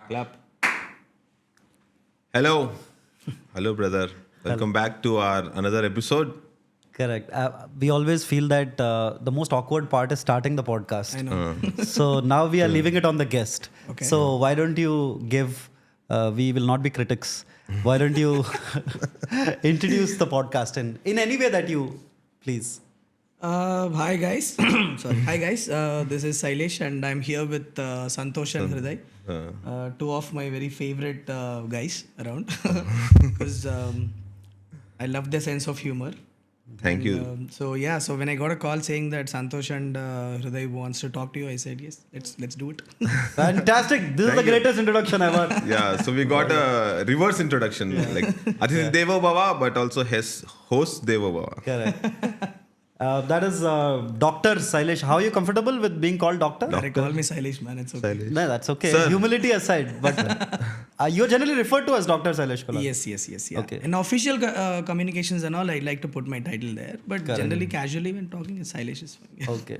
Clap. Hello, brother. Welcome back to our another episode. Correct. We always feel that the most awkward part is starting the podcast. I know. So now we are leaving it on the guest. Okay. So why don't you give, we will not be critics. Why don't you introduce the podcast in any way that you please? Hi guys. Sorry. Hi guys. This is Sailesh and I'm here with Santhosh and Hriday. Two of my very favorite guys around because I love their sense of humor. Thank you. So when I got a call saying that Santhosh and Hriday wants to talk to you, I said yes. Let's do it. Fantastic. This is the greatest introduction ever. Yeah, so we got a reverse introduction, like Adivi Devo Baba, but also his host Devo Baba. Correct. That is Dr. Sailesh. How are you comfortable with being called doctor? They call me Sailesh, man. It's okay. Sailesh. No, that's okay. Sir. Humility aside, but you're generally referred to as Dr. Sailesh Kolanu. Yes. Yeah. Okay. In official communications and all, I'd like to put my title there. But generally, casually, when talking, Sailesh is fine. Okay.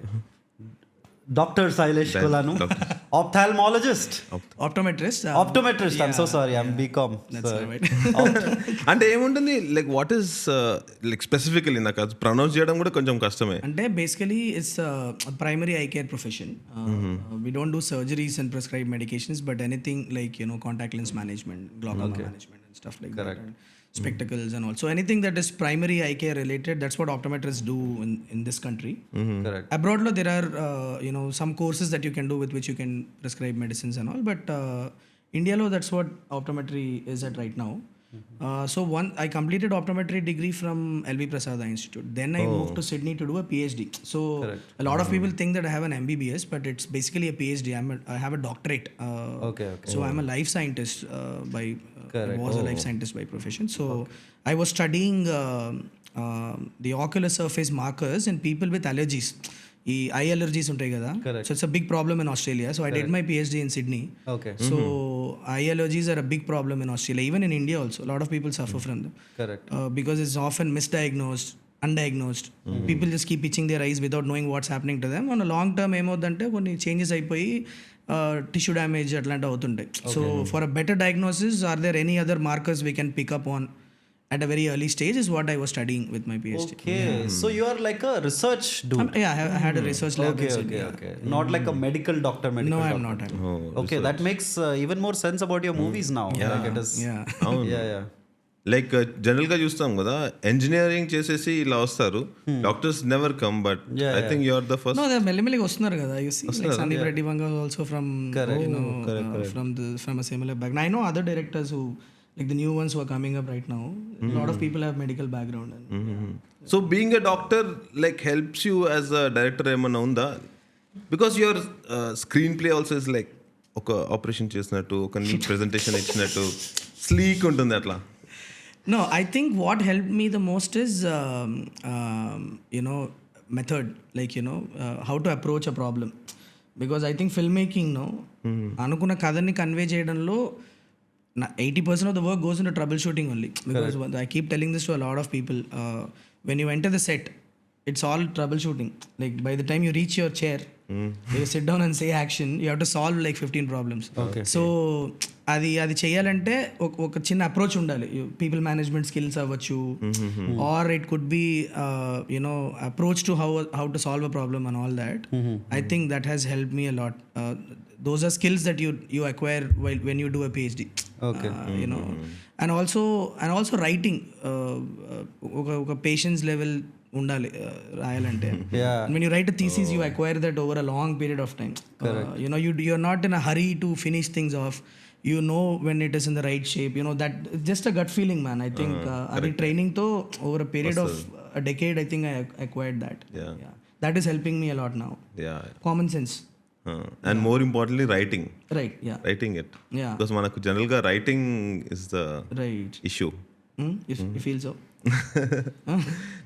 Dr. Sailesh Kolanu, Doctor. ophthalmologist, Optometrist. optometrist. I'm so sorry. I'm BCom. That's So- right. అంటే ఏముంటుంది like what is like specifically నాకు అది pronounce చేయడం కూడా కొంచెం కష్టమే. అంటే basically it's primary I care profession we don't do surgeries and prescribe medications but anything like contact lens management glaucoma management and stuff like that spectacles and all. So anything that is primary eye care related, that's what optometrists do in this country. Correct. Abroad lo, there are some courses that you can do with which you can prescribe medicines and all, but India lo, that's what optometry is at right now. So I completed optometry degree from LV Prasada Institute. Then I moved to Sydney to do a PhD. So a lot of people think that I have an MBBS, but it's basically a PhD. I have a doctorate. Okay. So I'm a life scientist I was a life scientist by profession. So I was studying the ocular surface markers in people with allergies. ఈ eye allergies ఉంటాయి కదా so it's a big problem in Australia so I did my PhD in Sydney Okay. So eye allergies are a big problem in Australia even in India also lot of people suffer from them Correct. because it's often misdiagnosed, undiagnosed. People just keep itching their eyes without knowing what's happening to them. On a long term ఏమవుతుందంటే కొన్ని changes అయిపోయి tissue damage అట్లాంటివి అవుతుంటాయి so for a better diagnosis are there any other markers we can pick up on at a very early stage is what I was studying with my PhD. Okay. So you are like a research dude. I had a research lab. Okay. in Sydney, yeah. Okay. Not like a medical doctor. No, I'm doctor. not. Okay, that makes even more sense about your movies now. Yeah. Like it is. Yeah. Yeah. Like general గా చూస్తాం కదా engineering చేసేసి ఇలా వస్తారు doctors never come but I think you are the first. No, they're మెల్లిమెల్లిగా వస్తున్నారు కదా. You see, like Sandeep Reddy Vanga is also from from a similar background. I know other directors who like the new ones who are coming up right now. A lot of people have medical background. So being a doctor like helps you as a director ఏమన్నా ఉందా because your screen play also is like ఒక operation చేసినట్టు ఒక neat presentation ఇచ్చినట్టు sleek ఉంటుంది అట్లా. No, I think what helped me the most is, method, like, how to approach a problem. Because I think filmmaking, అనుకున్న కథని convey చేయడంలో 80% of the work goes into troubleshooting only. Because I keep telling this to a lot of people. When you enter the set, it's all troubleshooting. Like by the time you reach your chair, you sit down and say action, you have to solve like 15 problems. Okay. So అది చేయాలంటే ఒక చిన్న approach ఉండాలి people management skills అవ్వచ్చు or it could be approach to how to solve a problem and all that I think that has help me a lot those are skills that you acquire when you do a PhD. Okay. And also writing ఒక patience level ఉండాలి రాయాలంటే. Yeah. When you write a thesis you acquire that over a long period of time. You're not in a hurry to finish things off. You know when it is in the right shape. That it's just a gut feeling, man. I think అది training తో over a period of a decade I think I acquired that. Yeah. That is helping me a lot now. Yeah. Common sense. And more importantly writing Right, yeah. Writing it Yeah. Because మనకు general గా writing is the Right. Issue. You feel so?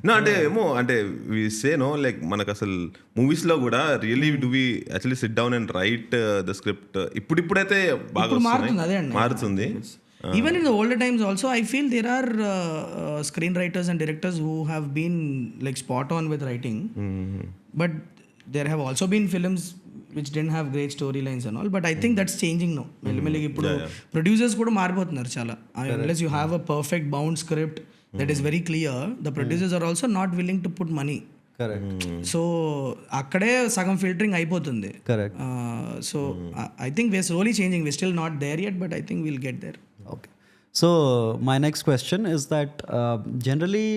No అంటే ఏమో అంటే వి say no like మనకు అసలు movies లో కూడా really do we actually sit down and write the script ఇప్పుడిప్పుడైతే బాగా ఇప్పుడు మారుతుంది, అదే వస్తున్నాయి అండి. మారుతుంది. Even in the older times also I feel there are screenwriters and directors who have been like spot on with writing. But there have also been films which didn't have great storylines and all, but I think that's changing now. మెల్లిమెల్లిగా ఇప్పుడు producers కూడా మారిపోతున్నారు చాలా. Unless you have a perfect bound script that is very clear, the producers are also not willing to put money. Correct. So అక్కడే సగం filtering అయిపోతుంది. Correct. So I think we're slowly changing. We're still not there yet, but I think we'll get there. Okay. So my next question is that generally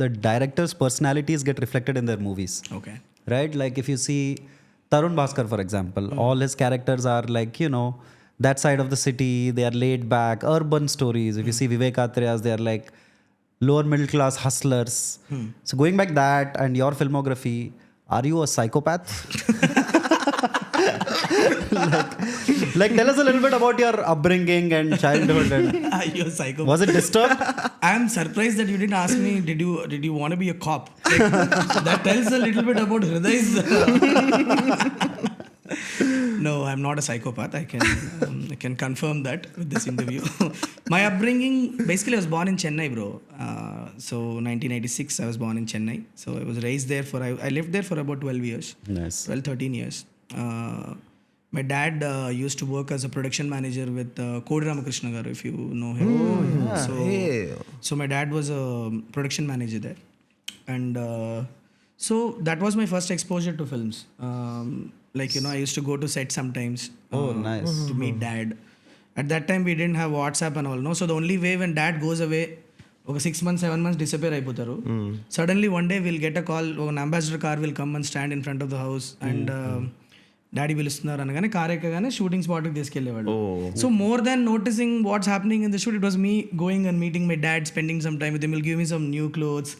the directors' personalities get reflected in their movies. Okay. Right? Like if you see Tarun Bhaskar, for example, all his characters are like, you know, that side of the city, they are laid back, urban stories. If you see Vivek Atreyas, they are like lower middle class hustlers. So going back that and your filmography, are you a psychopath? like tell us a little bit about your upbringing and childhood. And You're psycho. was it disturbed? I'm surprised that you didn't ask me, did you want to be a cop? Like, that tells a little bit about Hriday's. No, I'm not a psychopath. I can confirm that with this interview. My upbringing, basically I was born in Chennai, bro. So 1986 I was born in Chennai. So I was raised there I lived there for about 12 years. Nice. 13 years. My dad used to work as a production manager with Kodi Ramakrishna garu, if you know him. So my dad was a production manager there, and so that was my first exposure to films. Like, you know, I used to go to set sometimes. Nice. To meet dad. At that time we didn't have WhatsApp and all, no. So the only way when dad goes away, ఒక 6 months 7 months disappear అయిపోతారు. Suddenly one day we'll get a call, an ambassador car will come and stand in front of the house, and daddy పిలుస్తున్నారు అనగానే car ఎక్కగానే shooting స్పాట్కి తీసుకెళ్లేవాళ్ళు. So more than noticing what's happening in the shoot, it was me going and meeting my dad, spending some time with him, will give me some new clothes,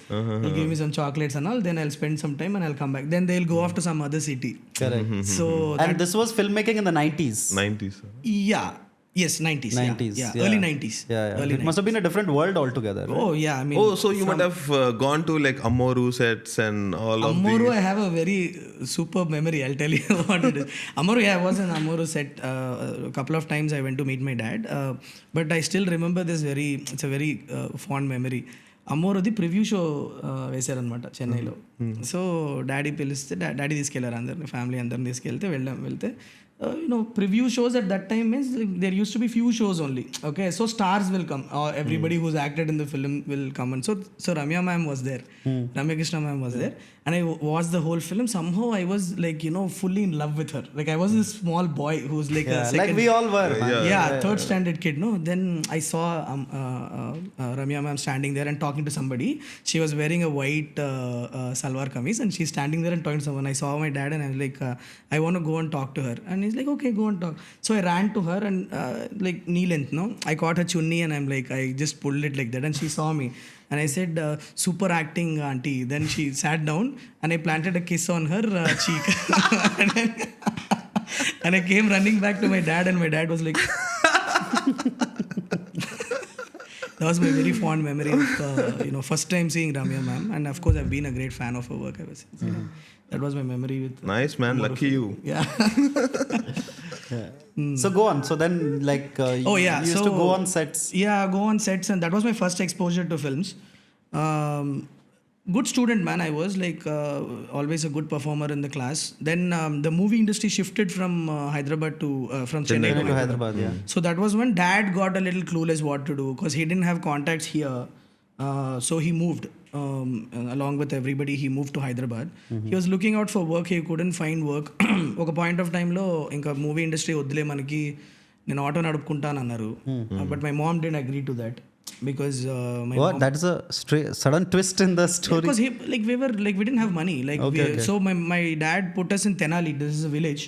will give me some chocolates and all, then I'll spend some time and I'll come back, then they will go off to some other city. Correct. So And this was filmmaking in the 90s. 90s. Yeah, yes, 90s. Yeah. Early 90s. Yeah. Early It must have been a different world altogether. Right? Oh yeah, I mean. Oh, so you might have gone to like Ammoru sets and all of Ammoru, these. I have a very superb memory. I'll tell you what it is. Ammoru, yeah, I was in Ammoru set a couple of times. I went to meet my dad, but I still remember this it's a very fond memory. అమ్మోరుది preview show వేశారనమాట చెన్నైలో. So daddy పిలిస్తే daddy తీసుకెళ్లారు అందరిని, family అందరిని తీసుకెళ్తే వెళ్తే preview shows at that time means there used to be few shows only. Okay, so stars will come, or everybody who's acted in the film will come, and so Ramya ma'am was there, Ramya Krishna ma'am was there, and I watched the whole film. Somehow I was like, fully in love with her. Like I was this small boy who's like a second, like we all were. Third standard kid. No, then I saw Ramya ma'am standing there and talking to somebody. She was wearing a white salwar kameez, and she's standing there and talking to someone. I saw my dad and I was like, I want to go and talk to her, and he's like, okay, go and talk. So I ran to her and like knee length, no, I caught her chunni and I'm like, I just pulled it like that, and she saw me and I said, super acting auntie. Then she sat down and I planted a kiss on her cheek. And I came running back to my dad, and my dad was like that was my very fond memory of first time seeing Ramya ma'am, and of course I've been a great fan of her work ever since. That was my memory with Nice man, lucky you. Yeah. So go on. So then like you used to go on sets. Yeah, go on sets, and that was my first exposure to films. Good student, man. I was like always a good performer in the class. Then the movie industry shifted from Hyderabad to from Chennai to Hyderabad. Yeah. So that was when dad got a little clueless what to do, because he didn't have contacts here. So he moved along with everybody. He moved to Hyderabad. He was looking out for work. He couldn't find work. ఒక point of టైంలో ఇంకా movie industry వద్దులే మనకి, నేను auto నడుపుకుంటాను అన్నారు. But my mom didn't agree to that, because my What? mom, That is a sudden twist in the story. because we didn't have money, like so my dad put us in Tenali. This is a village.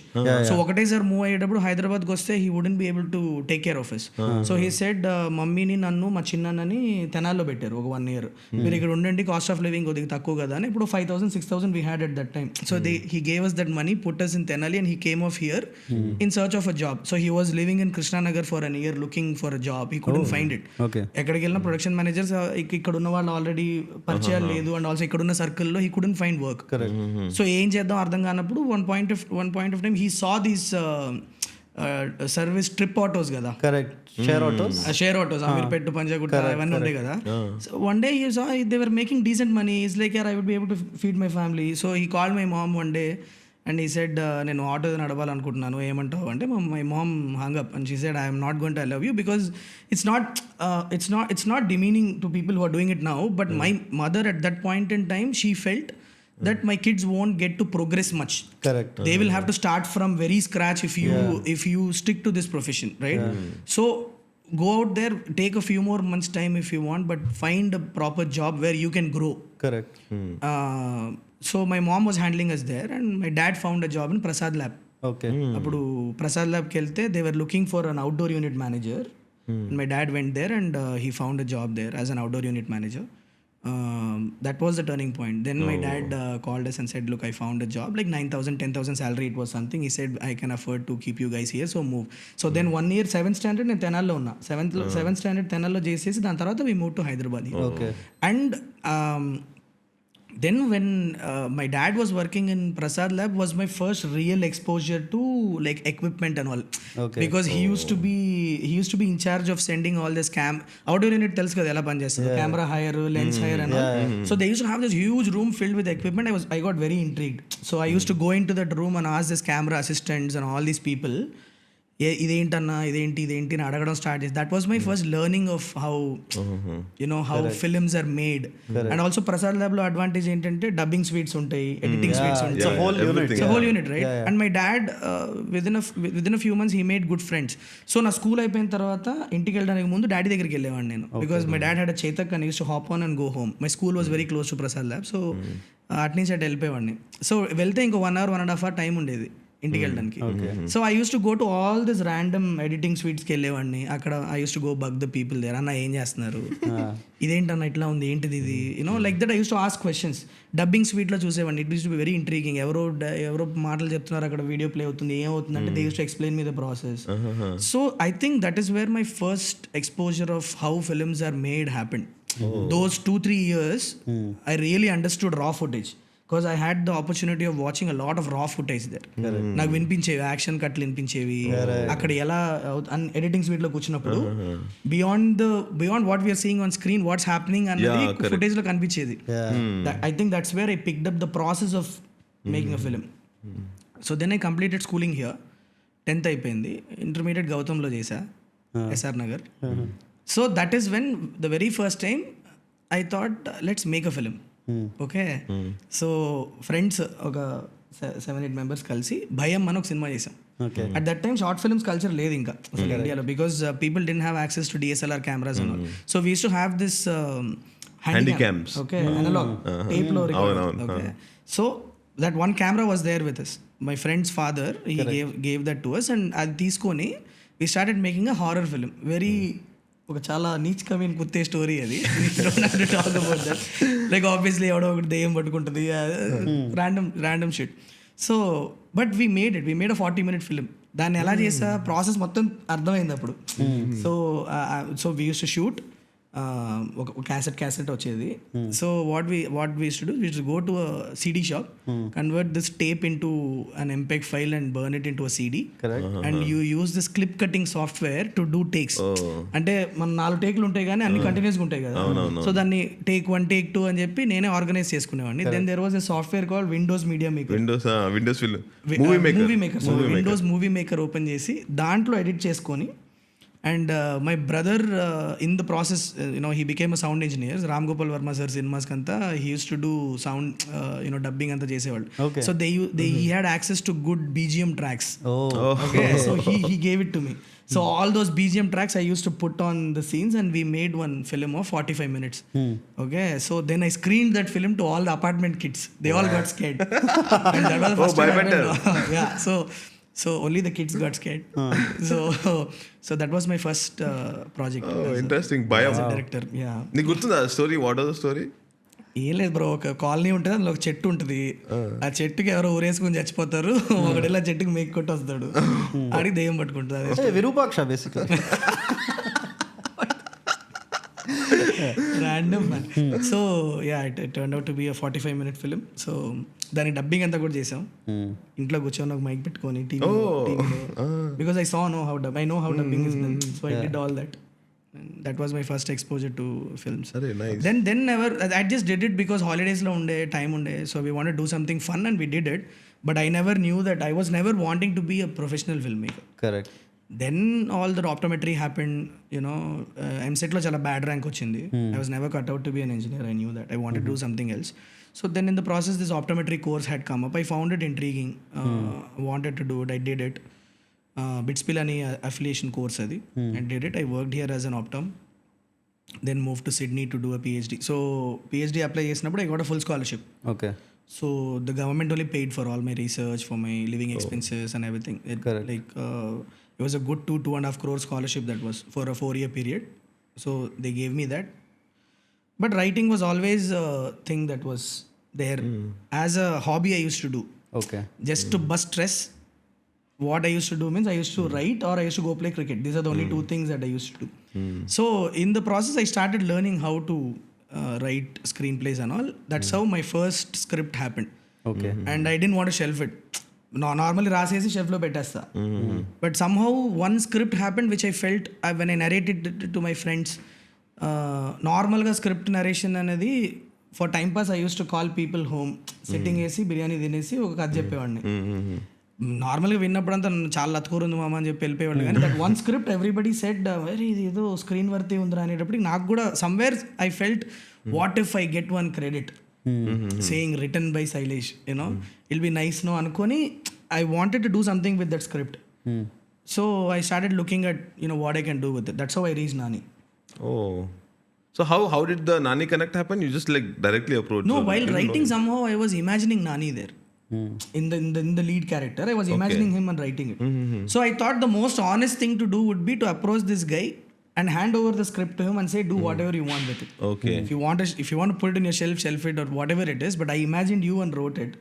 So ఒకటే sir move అయ్యేటప్పుడు హైదరాబాద్కి వస్తే he wouldn't be able to take care of us. So he said మమ్మీని నన్ను మా చిన్నని తెనాల్లో పెట్టారు ఒక 1 year. మీరు ఇక్కడ ఉండండి, కాస్ట్ ఆఫ్ లివింగ్ కొద్దిగా తక్కువ కదా అని. ఇప్పుడు 5,000-6,000 we had at that time. So he gave us that money, put us in Tenali, and he came off here in search of a job. So he was living in Krishna Nagar for a year looking for a job. He couldn't find it. Okay. ఎక్కడికి వెళ్ళిన production managers ఇక్కడ ఉన్న వాళ్ళు already పరిచయాలు లేదు, and also ఇక్కడ ఉన్న సర్కిల్లో he couldn't find work. So ఏం చేద్దాం అర్థం కానప్పుడు one point of time he saw these service trip autos కదా, Correct. Share autos, Ameerpet to Panjagutta అవన్నీ ఉండే కదా. So one day he saw they were making decent money. Is like, I would be able to feed my family. So he called my mom one day and he said నేను auto నడవాలనుకుంటున్నాను ఏమంటావు అంటే my ma'am hung up and she said I'm not going to love you because it's not demeaning to people who are doing it now but my mother at that point in time she felt that my kids won't get to progress much. Correct. They will have to start from very scratch if you stick to this profession, right? So go out there, take a few more months time if you want, but find a proper job where you can grow. Correct. So my mom was handling us there and my dad found a job in Prasad Lab. Okay. అప్పుడు ప్రసాద్ ల్యాబ్కి వెళ్తే they were looking for an outdoor unit manager. My dad went there and he found a job there as an outdoor unit manager. That was the turning point. Then my dad called us and said, look, I found a job like 9,000 10,000 salary, it was something. He said, I can afford to keep you guys here, so move. So then 1 year 7th standard నేను తెనాల్లో ఉన్నా. 7th standard తెనాల్లో చేసేసి దాని తర్వాత we moved to Hyderabad. Okay. And then when my dad was working in Prasad Lab was my first real exposure to like equipment and all. Okay. Because he used to be in charge of sending all this outdoor unit tells kada ela panchestado, camera hire, lens hire and all. So they used to have this huge room filled with equipment. I got very intrigued, so I used to go into that room and ask this camera assistants and all these people, ఇదేంటన్నా ఇదేంటి అని అడగడం start చేసి that was my first learning of how how films are made. And also Prasad lab లో advantage ఏంటంటే dubbing suites ఉంటాయి, editing suites ఉంటాయి, whole unit right. And my dad within a few months he made good friends. So నా school అయిపోయిన తర్వాత ఇంటికి వెళ్ళడానికి ముందు డాడీ దగ్గరికి వెళ్ళేవాడిని నేను, because my dad had a Chetak and used to hop on and go home. My school was very close to Prasad lab, so అటు నుంచి అటు వెళ్ళిపోయేవాడిని. సో వెళ్తే ఇంకో 1 hour 1.5 hour టైం ఉండేది ఇంటికి వెళ్ళడానికి. So I use to go to all this random editing స్వీట్స్కి వెళ్ళేవాడిని. అక్కడ I use to go bug the people there, అన్న ఏం చేస్తున్నారు, ఇదేంటన్నా ఇట్లా ఉంది, ఏంటిది ఇది, like that I use to ask questions. Dubbing స్వీట్లో చూసేవాడిని, it use to be very intriguing. ఎవరో మాటలు చెప్తున్నారు, అక్కడ వీడియో ప్లే అవుతుంది, ఏమవుతుంది అంటే they use to explain me the process. So I think that is where my first exposure of how films are made happen. Those 2-3 years I really understood raw footage. Because I had the opportunity of watching a lot of raw footage there. నాకు వినిపించేవి, action కట్లు వినిపించేవి, అక్కడ ఎలా editing speed లో కూర్చున్నప్పుడు beyond what we're seeing on screen what's happening అన్నది footage లో కనిపించేది. I think that's where I picked up the process of making a film. So then I completed schooling here. 10th అయిపోయింది, intermediate గౌతమ్లో చేశా, SR Nagar. So that is when the very first time I thought let's make a film. Okay, so friends ఒక 7-8 members కలిసి భయం అని ఒక సినిమా చేసాం. At that time short films culture లేదు ఇంకా అసలు ఇండియాలో, because people didn't have access to DSLR cameras and all. So we use to have this handycams, okay, analogue tape లో record. Okay, so that one camera was there with us. My friend's father, he gave that to us, and అది తీసుకొని we started making a horror film. Very ఒక చాలా నీచ్ కమీన్ కుత్తే story అది. Talk about that, like obviously ఎవడో ఒకటి దెయ్యం పట్టుకుంటుంది, random shit. So but we made a 40-minute film. దాన్ని ఎలా చేసా ప్రాసెస్ మొత్తం అర్థమైంది అప్పుడు. So we use to shoot ఒక క్యాసెట్ వచ్చేది. So what we use to do, we use to go to a CD shop, convert this tape into an MPEG file and burn it into a CD, and you use this clip cutting software to do takes. అంటే మన 4 టేకులు ఉంటాయి కానీ అన్ని కంటిన్యూస్గా ఉంటాయి కదా. So దాన్ని take 1 take 2 అని చెప్పి నేనే ఆర్గనైజ్ చేసుకునేవాడిని. Then there was a software called Windows Media Maker, Windows Movie Maker open చేసి దాంట్లో ఎడిట్ చేసుకొని. And my brother in the process, he became a sound engineer. Ram Gopal Verma sir cinemas kanta he used to do sound, dubbing anta chesevallu. So he had access to good BGM tracks. Okay, so he gave it to me. So all those BGM tracks I used to put on the scenes, and we made one film of 45 minutes. Okay, so then I screened that film to all the apartment kids. They all got scared. And that was the first time. Yeah, so only the kids got scared. So that was my first project. Interesting. Bhayam. As a director, yeah. నీకు గుర్తుందా story? What was the story? ఏం లేదు bro, ఒక colony ఉంటుంది, అందులో ఒక చెట్టు ఉంటుంది. ఆ చెట్టుకి ఎవరో ఊరేసుకుని చచ్చిపోతారు, ఒకటి ఆ చెట్టుకి మేక్ కొట్టి వస్తాడు, ఆడికి దెయ్యం పట్టుకుంటుంది. అదే Virupaksha basically. random man. So yeah, it turned out to be a 45-minute film. So దాని డబ్బింగ్ అంతా కూడా చేసాం ఇంట్లో కూర్చొని, ఒక మైక్ పెట్టుకొని టీవీలో, because I know how dubbing is done. So I did all that. And that was my first exposure to films. Nice. Then never, I just did it because holidays lo unde time unde, so we wanted to do something fun and we did it. but I never knew that I was never wanting to be a professional filmmaker. Correct. Then all the optometry happened, MSET lo chala bad rank ochindi. I was never cut out to be an engineer. I knew that I wanted to do something else. So then in the process this optometry course had come up. I found it intriguing. Wanted to do it. I did it. Bitspill ani affiliation course adi. I did it. I worked here as an optom. Then moved to Sydney to do a PhD. So PhD apply chesinappudu I got a full scholarship. Okay. So the government only paid for all my research, for my living expenses and everything. Correct. It was a good 2.5 crore scholarship that was for a 4-year period. So they gave me that. But writing was always a thing that was there as a hobby I used to do. Okay. Just to bust stress. What I used to do means I used to write or I used to go play cricket. These are the only two things that I used to do. So in the process I started learning how to write screenplays and all. That's how my first script happened. Okay. And I didn't want to shelf it. Normally రాసేసి షెల్ఫ్లో పెట్టేస్తా. But somehow one script happened which I felt when I narrated it to my friends. నార్మల్గా script narration అనేది for time pass I use to call people home, sitting వేసి బిర్యానీ తినేసి ఒక కథ చెప్పేవాడిని. నార్మల్గా విన్నప్పుడంతా చాలా అతుకూరుంది మామ అని చెప్పి వెళ్ళిపోయేవాళ్ళు. కానీ that one script everybody said very ఇది ఏదో స్క్రీన్ వర్తీ ఉందిరా అనేటప్పటికి నాకు కూడా somewhere I felt what if I get one credit saying written by Sailesh, I'll be nice no అనుకొని I wanted to do something with that script. So I started looking at what I can do with it. That's how I reach Nani. Oh. So how did the Nani connect happen? You just like directly approached? No, while writing somehow I was imagining Nani there. In the lead character I was imagining him and writing it. So I thought the most honest thing to do would be to approach this guy and hand over the script to him and say do whatever you want with it. Okay. If you want to put it in your shelf it or whatever it is, but I imagined you and wrote it.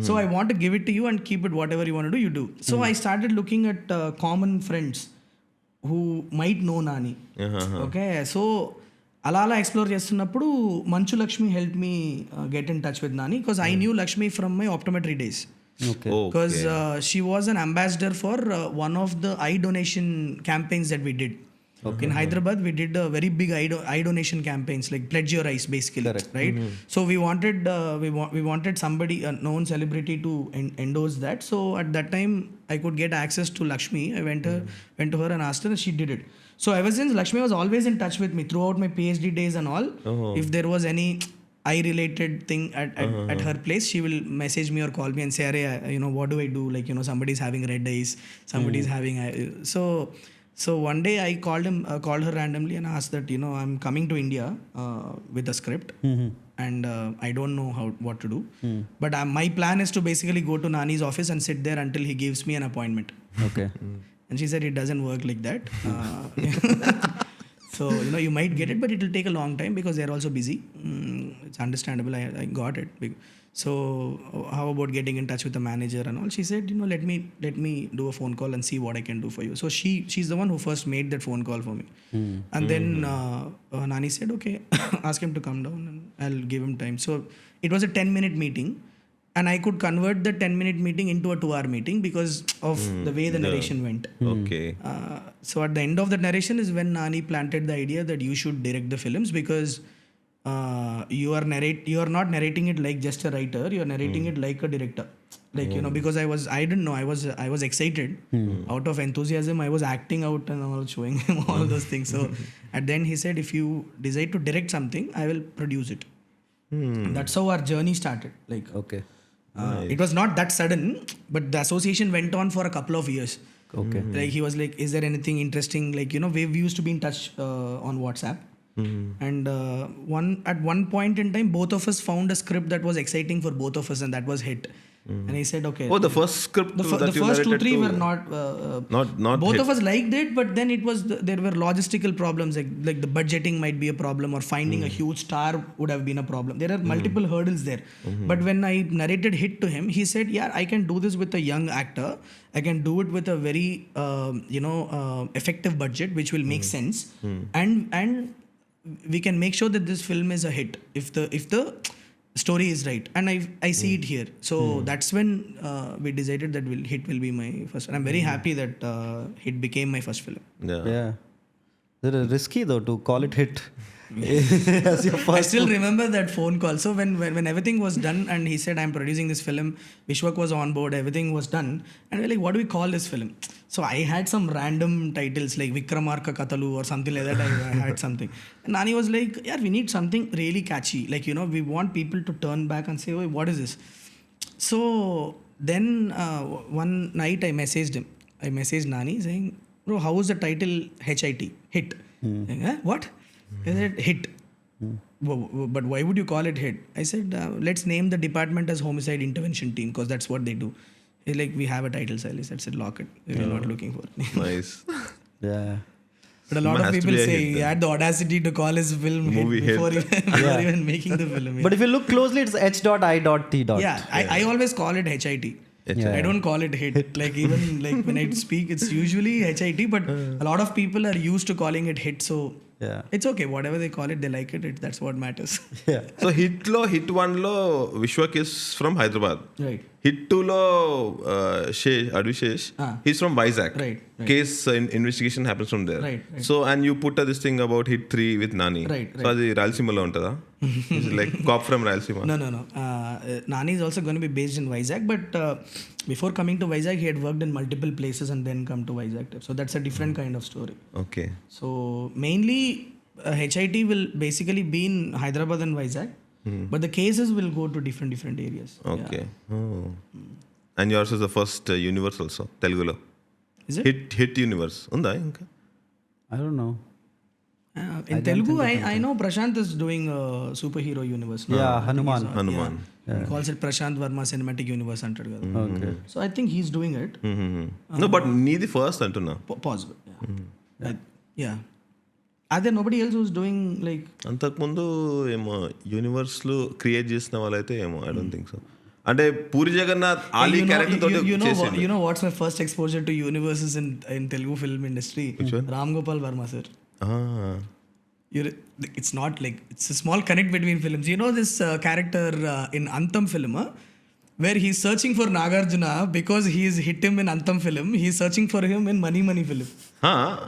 So I want to give it to you and keep it whatever you want to do, you do. So I started looking at common friends who might know Nani. Okay, so అలా explore చేస్తున్నప్పుడు Manchu Lakshmi help me get in touch with Nani because I knew Lakshmi from my optometry days. Because she was an ambassador for one of the eye donation campaigns that we did. In Hyderabad, we did a very big eye donation campaigns like Pledge Your Eyes, basically. Correct. Right? So we wanted somebody, a known celebrity, to endorse that. So at that time, I could get access to Lakshmi. I went to her and asked her, and she did it. So ever since, Lakshmi was always in touch with me throughout my PhD days and all. If there was any eye-related thing at her place, she will message me or call me and say, "Arey, what do I do? Like, somebody's having red eyes, somebody's having So one day I called her randomly and asked that, I'm coming to India with a script and I don't know what to do. But my plan is to basically go to Nani's office and sit there until he gives me an appointment. Okay. And she said it doesn't work like that. So, you might get it, but it will take a long time because they're also busy. It's understandable. I got it. So how about getting in touch with the manager and all? She said, let me do a phone call and see what I can do for you. So she's the one who first made that phone call for me. And then Nani said, okay, ask him to come down and I'll give him time. So it was a 10-minute meeting. And I could convert the 10-minute meeting into a 2-hour meeting because of the way the narration went. Okay. So at the end of the narration is when Nani planted the idea that you should direct the films because you are not narrating it like just a writer. You are narrating it like a director. Like because I didn't know. I was excited. Out of enthusiasm, I was acting out and all, showing him all those things. So at the end, he said, if you decide to direct something, I will produce it. That's how our journey started. Like Okay. It was not that sudden, but the association went on for a couple of years. Okay. Like he was like, is there anything interesting? Like, we used to be in touch on WhatsApp. And at one point in time, both of us found a script that was exciting for both of us, and that was hit. And he said, okay. Oh, the first script the that you first 2-3 narrated were not both hit. of us liked it, but then it was there were logistical problems, like the budgeting might be a problem, or finding a huge star would have been a problem. There are multiple hurdles there. But when I narrated hit to him, he said, yeah, I can do this with a young actor. I can do it with a very effective budget, which will make sense, and we can make sure that this film is a hit if the story is right, and I see it here. So that's when we decided that hit will be my first, and I'm very happy that hit became my first film. Yeah. They're risky though to call it hit. As your I first still remember that phone call. So when everything was done and he said, I'm producing this film, Vishwak was on board, everything was done. And we're like, what do we call this film? So I had some random titles like Vikramarka Katalu or something like that. I had something. And Nani was like, yeah, we need something really catchy. Like, we want people to turn back and say, oh, what is this? So then one night I messaged him. I messaged Nani saying, bro, how is the title HIT? Hit. What? He said, hit. But why would you call it hit? I said, let's name the department as homicide intervention team because that's what they do. He's like, we have a title, Sailesh. I said, lock it. We're not looking for it. Nice. Yeah. But a lot Has of to people be a say hit he then. had the audacity to call his film Movie hit before, hit. before even making the film. But if you look closely, it's H.I.T. Yeah, I always call it HIT. Yeah. I don't call it hit. Like even like when I speak, it's usually HIT, but a lot of people are used to calling it hit. So Yeah. it's okay. Whatever they call it, they like it. That's what matters. Yeah. So హిట్లో hit 1లో Vishwak is from Hyderabad. Right. Hit 2లో Adivi Sesh, he's from Vizag. Right, right. Case investigation happens from there. Right, right. So and you put this thing about hit 3 with Nani. Right, So అది రాయలసీమలో ఉంటుందా? Like cop from Rayalaseema. No. Nani is also going to be based in Vizag, but before coming to Vizag, he had worked in multiple places and then come to Vizag. So that's a different kind of story. Okay. So mainly HIT will basically be in Hyderabad and Vizag, but the cases will go to different areas. Okay. Oh. And yours is the first universe also, Telugulo. Is it? Hit universe. ఉందా ఇంకా? I don't know. In Telugu, I know Prashant is doing a superhero universe now. Yeah, Hanuman. Hanuman. He calls it Prashant Verma Cinematic Universe అంటాడు కదా. Okay. So I think he's doing it. No, but నీది first అంటున్నా. Possible. Yeah. Are there nobody else who's doing like... అంతకుముందు ఏమో యూనివర్స్లు create చేసిన వాళ్ళైతే ఏమో I don't think so. అంటే పూరి జగన్నాథ్ ఆలీ క్యారెక్టర్ తోటి చేసిండు. You know what's my first exposure to universes in Telugu film industry? Which one? Ram Gopal Verma sir. Ah. It's not like it's a small connect between films. You know this character in Antam film where he's searching for Nagarjuna because he's hit him in Antam film. He's searching for him in Money film.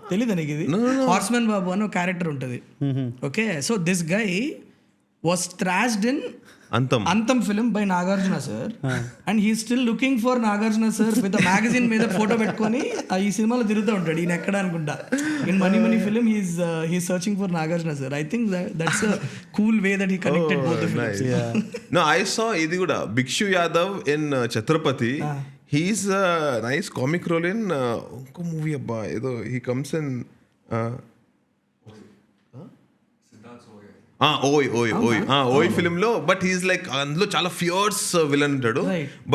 తెలీదా నీకు ఇది? Horsemen బాబు అని ఒక character ఉంటుంది. Okay, so this guy was trashed in Antham film by Nagarjuna sir, and he still looking for Nagarjuna sir with magazine మీద photo పెట్టుకొని ఈ సినిమాలో తిరుగుతూ ఉంటాడు. ఈయన ఎక్కడ అనుకుంటా in money film he searching for Nagarjuna sir. I think that's a cool way that he connected both the films. No, I saw ఇది కూడా Bhikshu Yadav in Chhatrapati. He's a nice comic role in ఇంకో మూవీ అబ్బా ఏదో he comes in Oy film లో, but he's like అందులో చాలా fierce villain ఉంటాడు.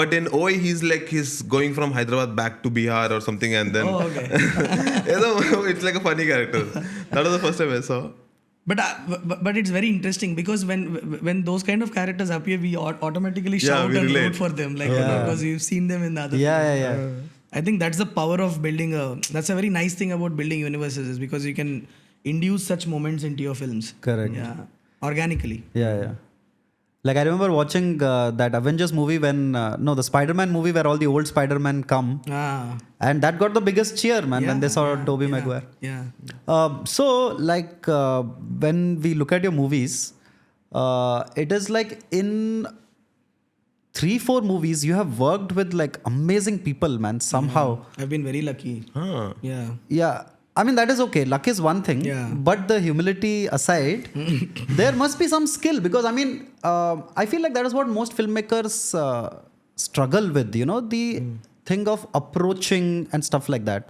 But in Oy he's like he's going from Hyderabad back to Bihar or something and then ఏదో it's like a funny character. That was the first time I saw. But it's very interesting because when those kind of characters appear, we automatically shout and root for them, like because we've seen them in the other. Yeah. I think that's the power of building that's a very nice thing about building universes, is because you can induce such moments into your films. Correct. Yeah, organically. Yeah. Like I remember watching that Avengers movie when the Spider-Man movie where all the old Spider-Man come, and that got the biggest cheer, man, when they saw Tobey Maguire. Yeah. So like when we look at your movies, it is like in 3-4 movies you have worked with like amazing people, man, somehow. I've been very lucky. Yeah. I mean, that is okay. Luck is one thing, but the humility aside, there must be some skill, because I mean, I feel like that is what most filmmakers struggle with, the thing of approaching and stuff like that.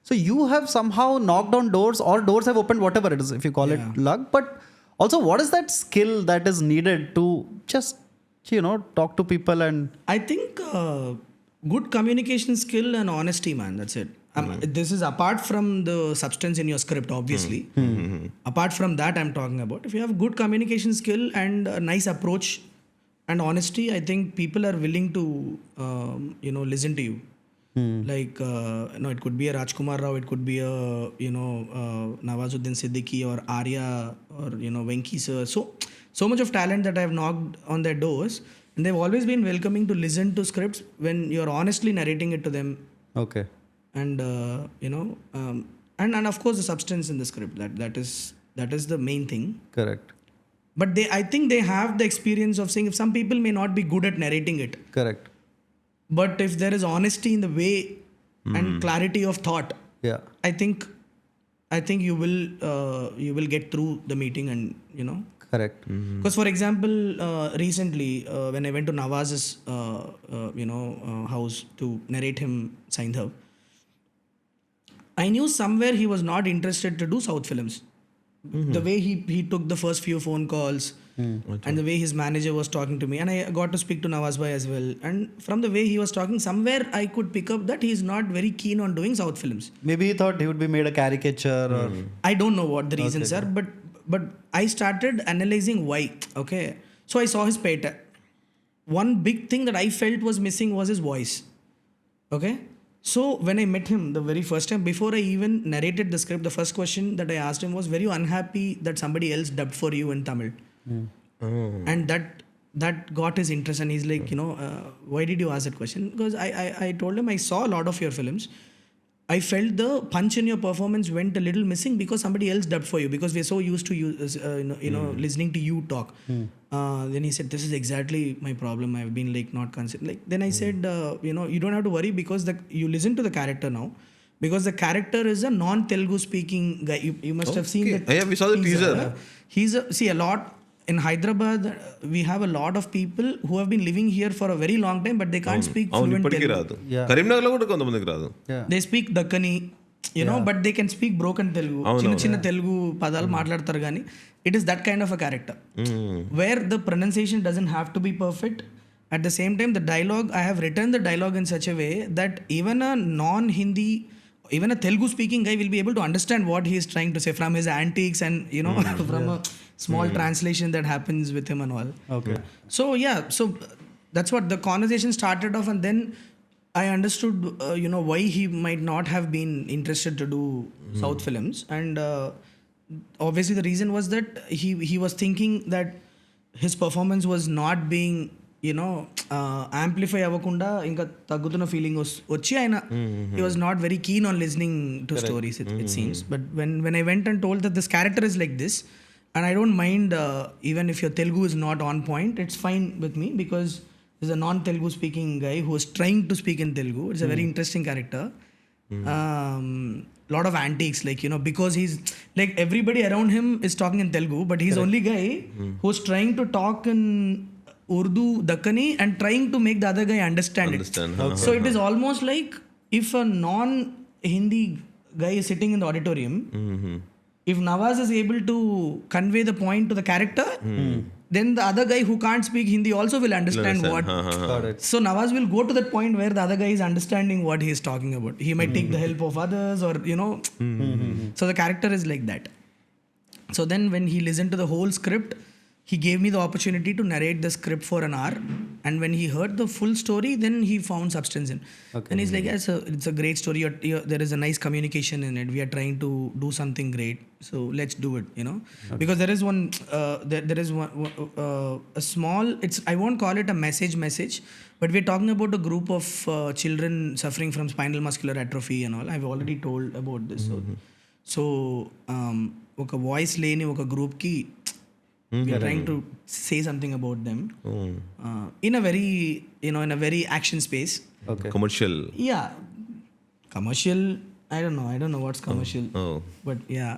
So you have somehow knocked on doors, or doors have opened, whatever it is, if you call it luck. But also, what is that skill that is needed to just, talk to people? And I think good communication skill and honesty, man. That's it. This is apart from the substance in your script, obviously. Apart from that, I'm talking about. If you have good communication skill and a nice approach and honesty, I think people are willing to, listen to you. Like, it could be a Rajkumar Rao, it could be a, Nawazuddin Siddiqui or Arya or, Venki sir. So much of talent that I've knocked on their doors, and they've always been welcoming to listen to scripts when you're honestly narrating it to them. And and of course the substance in the script, That is the main thing. Correct. But I think they have the experience of saying, if some people may not be good at narrating it, Correct. but if there is honesty in the way and clarity of thought, Yeah. I think you will get through the meeting, and Correct. because for example, recently when I went to Nawaz's house to narrate him Saindhav, I knew somewhere he was not interested to do South films. The way he took the first few phone calls, and the way his manager was talking to me, and I got to speak to Nawaz bhai as well, and from the way he was talking, somewhere I could pick up that he is not very keen on doing South films. Maybe he thought he would be made a caricature or... I don't know what the reasons are, but I started analyzing why. Okay, so I saw his peta. One big thing that I felt was missing was his voice. Okay, so when I met him the very first time, before I even narrated the script, the first question that I asked him was, were you unhappy that somebody else dubbed for you in Tamil? And that got his interest, and he's like, why did you ask that question? Because I told him, I saw a lot of your films. I felt the punch in your performance went a little missing because somebody else dubbed for you, because we're so used to you listening to you talk. Then he said, this is exactly my problem. I've been like not considered. Then I said, you don't have to worry, because you listen to the character now, because the character is a non-Telugu speaking guy. You must have seen that. Yeah, we saw the teaser. See, a lot in Hyderabad, we have a lot of people who have been living here for a very long time, but they can't speak fluent Telugu. కరీంనగర్లో కూడా కొంతమందికి రాదు. They speak Dakkani, but they can speak broken Telugu. చిన్న Telugu పదాలు మాట్లాడతారు కానీ it is that kind of a character where the pronunciation doesn't have to be perfect. At the same time, the dialogue, I have written the dialogue in such a way that even a non-Hindi, even a Telugu speaking guy will be able to understand what he is trying to say from his antics and from a small translation that happens with him and all. Okay. So that's what the conversation started off, and then I understood why he might not have been interested to do South films, and obviously the reason was that he was thinking that his performance was not being amplify అవ్వకుండా ఇంకా తగ్గుతున్న feeling వచ్చి ఆయన he was not very keen on listening to stories, it seems. But when I went and told that this character is like this, and I don't mind even if your Telugu is not on point, it's fine with me, because there's a non-Telugu speaking guy who is trying to speak in Telugu. It's a very interesting character. Lot of antics, because he's like, everybody around him is talking in Telugu, but he's only guy who's trying to talk in Urdu, Dakkani, and trying to make the other guy understand it. So it is almost like if a non-Hindi guy is sitting in the auditorium, if Nawaz is able to convey the point to the character, then the other guy who can't speak Hindi also will understand what. So Nawaz will go to that point where the other guy is understanding what he is talking about. He might take the help of others, or So the character is like that. So then when he listened to the whole script, he gave me the opportunity to narrate the script for an hour, and when he heard the full story, then he found substance in. And he's like, yes, it's a great story. There is a nice communication in it. We are trying to do something great, so let's do it. Because there is one, there is one a small. I won't call it a message, but we're talking about a group of children suffering from spinal muscular atrophy and all. I've already told about this. So oka voice leni oka group ki. We are trying to say something about them in a very in a very action space. Okay. Commercial. Yeah, commercial. I don't know what's commercial. But yeah.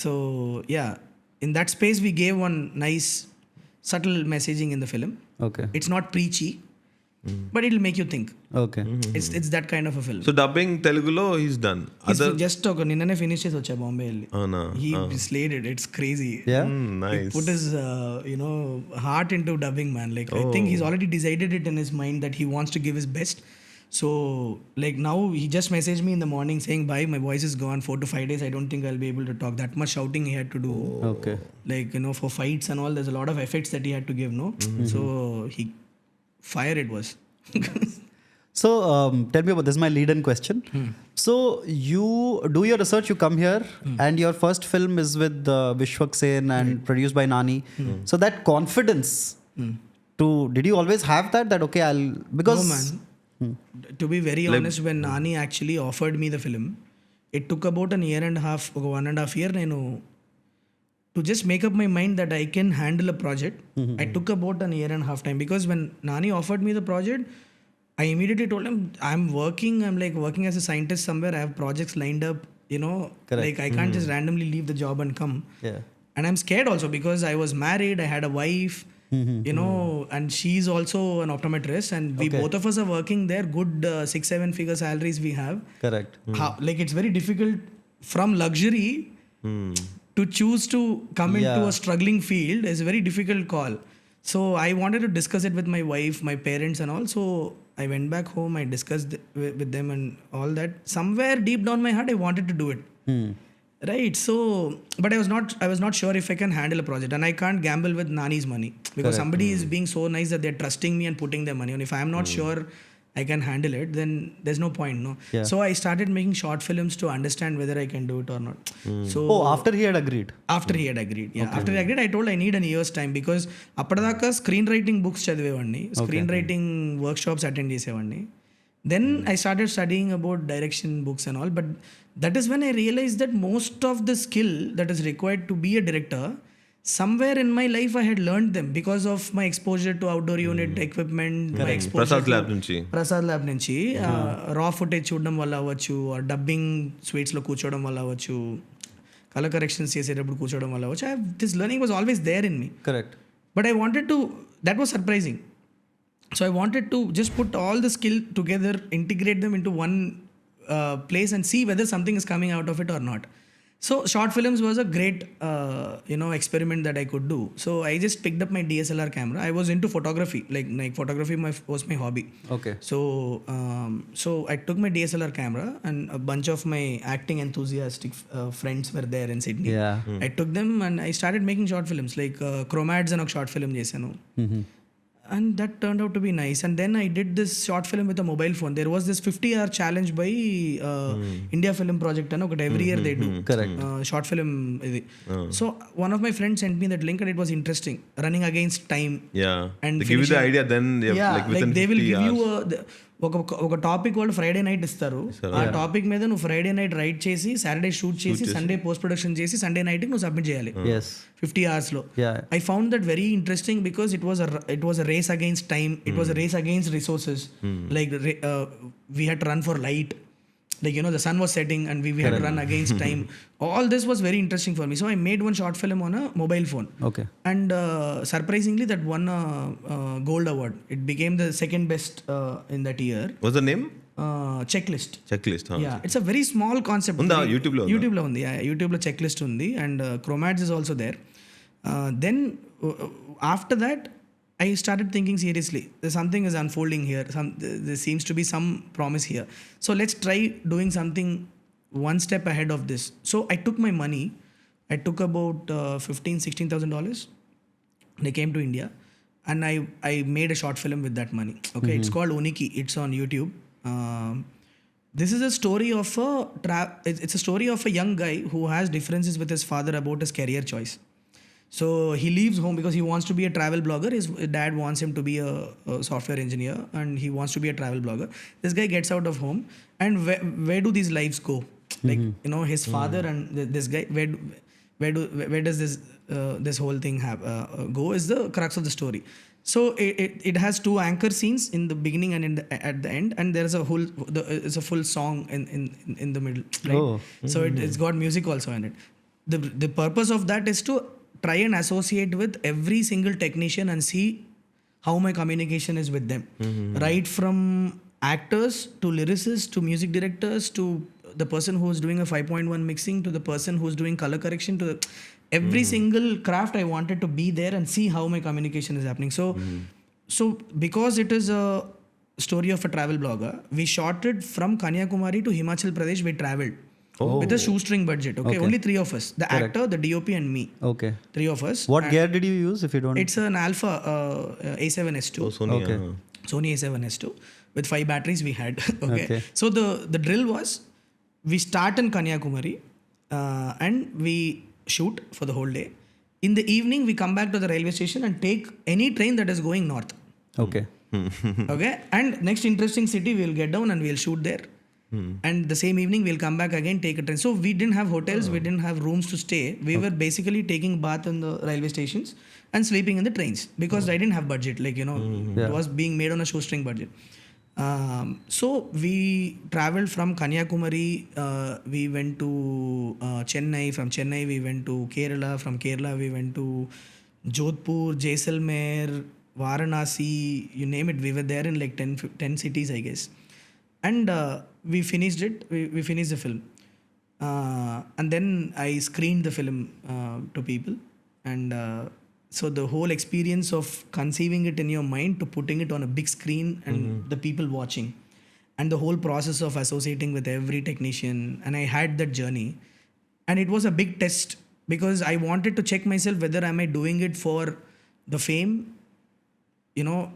So yeah, in that space we gave one nice subtle messaging in the film. Okay. It's not preachy, but it'll make you think. Okay. It's that kind of a film. So dubbing Telugulo he's done. Just నిన్ననే finish చేసి వచ్చా బాంబే వెళ్ళి. He slayed it. It's crazy. Yeah. Nice. He put his heart into dubbing, man. I think he's already decided it in his mind that he wants to give his best. So now he just messaged me in the morning saying, bye, my voice is gone 4 to 5 days. I don't think I'll be able to talk. That much shouting he had to do. Okay. For fights and all, there's a lot of effects that he had to give, no? So fire it was. So tell me about this. Is my lead-in question. So you do your research. You come here, and your first film is with Vishwak Sen and produced by Nani. So that confidence. Did you always have that? That okay, because no, man. To be very honest, when Nani actually offered me the film, it took about an year and half, ఒక 1.5 year నేను to just make up my mind that I can handle a project. I took about an year and a half time, because when Nani offered me the project, I immediately told him, I'm like working as a scientist somewhere. I have projects lined up, Correct. like I can't just randomly leave the job and come. Yeah. And I'm scared also because I was married, I had a wife, and she's also an optometrist, and we both of us are working there, good 6-7 figure salaries we have. Correct. Like it's very difficult from luxury to choose to come into a struggling field is a very difficult call. So I wanted to discuss it with my wife, my parents and all. So I went back home, I discussed with them and all that. Somewhere deep down my heart, I wanted to do it. Right. So, but I was not sure if I can handle a project, and I can't gamble with Nani's money, because somebody is being so nice that they're trusting me and putting their money on. If I'm not sure I can handle it, then there's no point, no? Yeah. So I started making short films to understand whether I can do it or not. So After he had agreed. After he had agreed, yeah. After he agreed, I told I need an year's time, because అప్పటిదాకా screen writing books చదివేవాడిని, screen writing workshops attend చేసేవాడిని. Then I started studying about direction books and all, but that is when I realized that most of the skill that is required to be a director, somewhere in my life I had learned them because of my exposure to outdoor unit equipment, my exposure Prasad lab నుంచి రా footage చూడడం వల్ల అవ్వచ్చు, dubbing స్వీట్స్లో కూర్చోవడం వల్ల అవ్వచ్చు, colour corrections చేసేటప్పుడు కూర్చోవడం వల్ల అవ్వచ్చు. This learning was always there in me. Correct. But I wanted to, that was surprising. So I wanted to just put all the skill together, integrate them into one place and see whether something is coming out of it or not. So short films was a great, experiment that I could do. So I just picked up my DSLR camera. I was into photography, like photography was my hobby. Okay. So I took my DSLR camera, and a bunch of my acting enthusiastic friends were there in Sydney. Yeah. I took them and I started making short films, like Chromads and a short film chesanu. And that turned out to be nice. And then I did this short film with a mobile phone. There was this 50-hour challenge by India Film Project, and every year they do. Correct. Short film. So one of my friends sent me that link, and it was interesting. Running against time. Yeah. And they give you the idea, then within they will 50 give hours. you ఒక topic వాళ్ళు Friday night ఇస్తారు. ఆ topic మీద నువ్వు Friday night right చేసి, Saturday shoot చేసి, Sunday post production చేసి, Sunday night నువ్వు సబ్మిట్ చేయాలి. Yes. 50 hours లో. Yeah. I found that very interesting because it was a race against time. It was a race against resources. Like we had to run for light. Like, the sun was setting and we had to run against time. All this was very interesting for me. So I made one short film on a mobile phone. Okay. And surprisingly, that won a gold award. It became the second best in that year. What's the name? Checklist. Huh? Yeah, it's a very small concept. Unda YouTube lo. YouTube lo undi. Yeah, YouTube lo checklist undi, and Chromads is also there. Then after that, I started thinking seriously. There's something is unfolding here. There seems to be some promise here. So let's try doing something one step ahead of this. So I took my money. I took about $15,000-$16,000. I came to India, and I made a short film with that money. Okay, it's called Uniki. It's on YouTube. This is a story of it's a story of a young guy who has differences with his father about his career choice. So he leaves home because he wants to be a travel blogger. His dad wants him to be a software engineer, and he wants to be a travel blogger. This guy gets out of home, and where do these lives go? Like, his father and this guy, where does this whole thing go is the crux of the story. So it has two anchor scenes in the beginning and at the end, and there's it's a full song in the middle, right? So it's got music also in it. The purpose of that is to try and associate with every single technician and see how my communication is with them. Right from actors to lyricists to music directors to the person who's doing a 5.1 mixing to the person who's doing color correction to every single craft. I wanted to be there and see how my communication is happening. So because it is a story of a travel blogger, we shot it from Kanyakumari to Himachal Pradesh. We traveled. With a shoestring budget. Okay, only 3 of us. The actor, the DOP and me. Okay. 3 of us. What gear did you use, if you don't? It's an Alpha A7S2. Oh, Sony. Okay. Sony A7S2 with 5 batteries we had. Okay. So the drill was, we start in Kanyakumari and we shoot for the whole day. In the evening, we come back to the railway station and take any train that is going north. Okay. Okay. And next interesting city, we'll get down and we'll shoot there. And the same evening we'll come back again, take a train. So we didn't have hotels, we didn't have rooms to stay. We were basically taking bath in the railway stations and sleeping in the trains because I didn't have budget. Like, you know, it was being made on a shoestring budget. So we traveled from Kanyakumari, we went to Chennai. From Chennai we went to Kerala. From Kerala we went to Jodhpur, Jaisalmer, Varanasi, you name it. We were there in like 10 cities, I guess. And we finished it. We finished the film. And then I screened the film to people. And so the whole experience of conceiving it in your mind to putting it on a big screen and the people watching, and the whole process of associating with every technician, and I had that journey. And it was a big test because I wanted to check myself whether am I doing it for the fame, you know,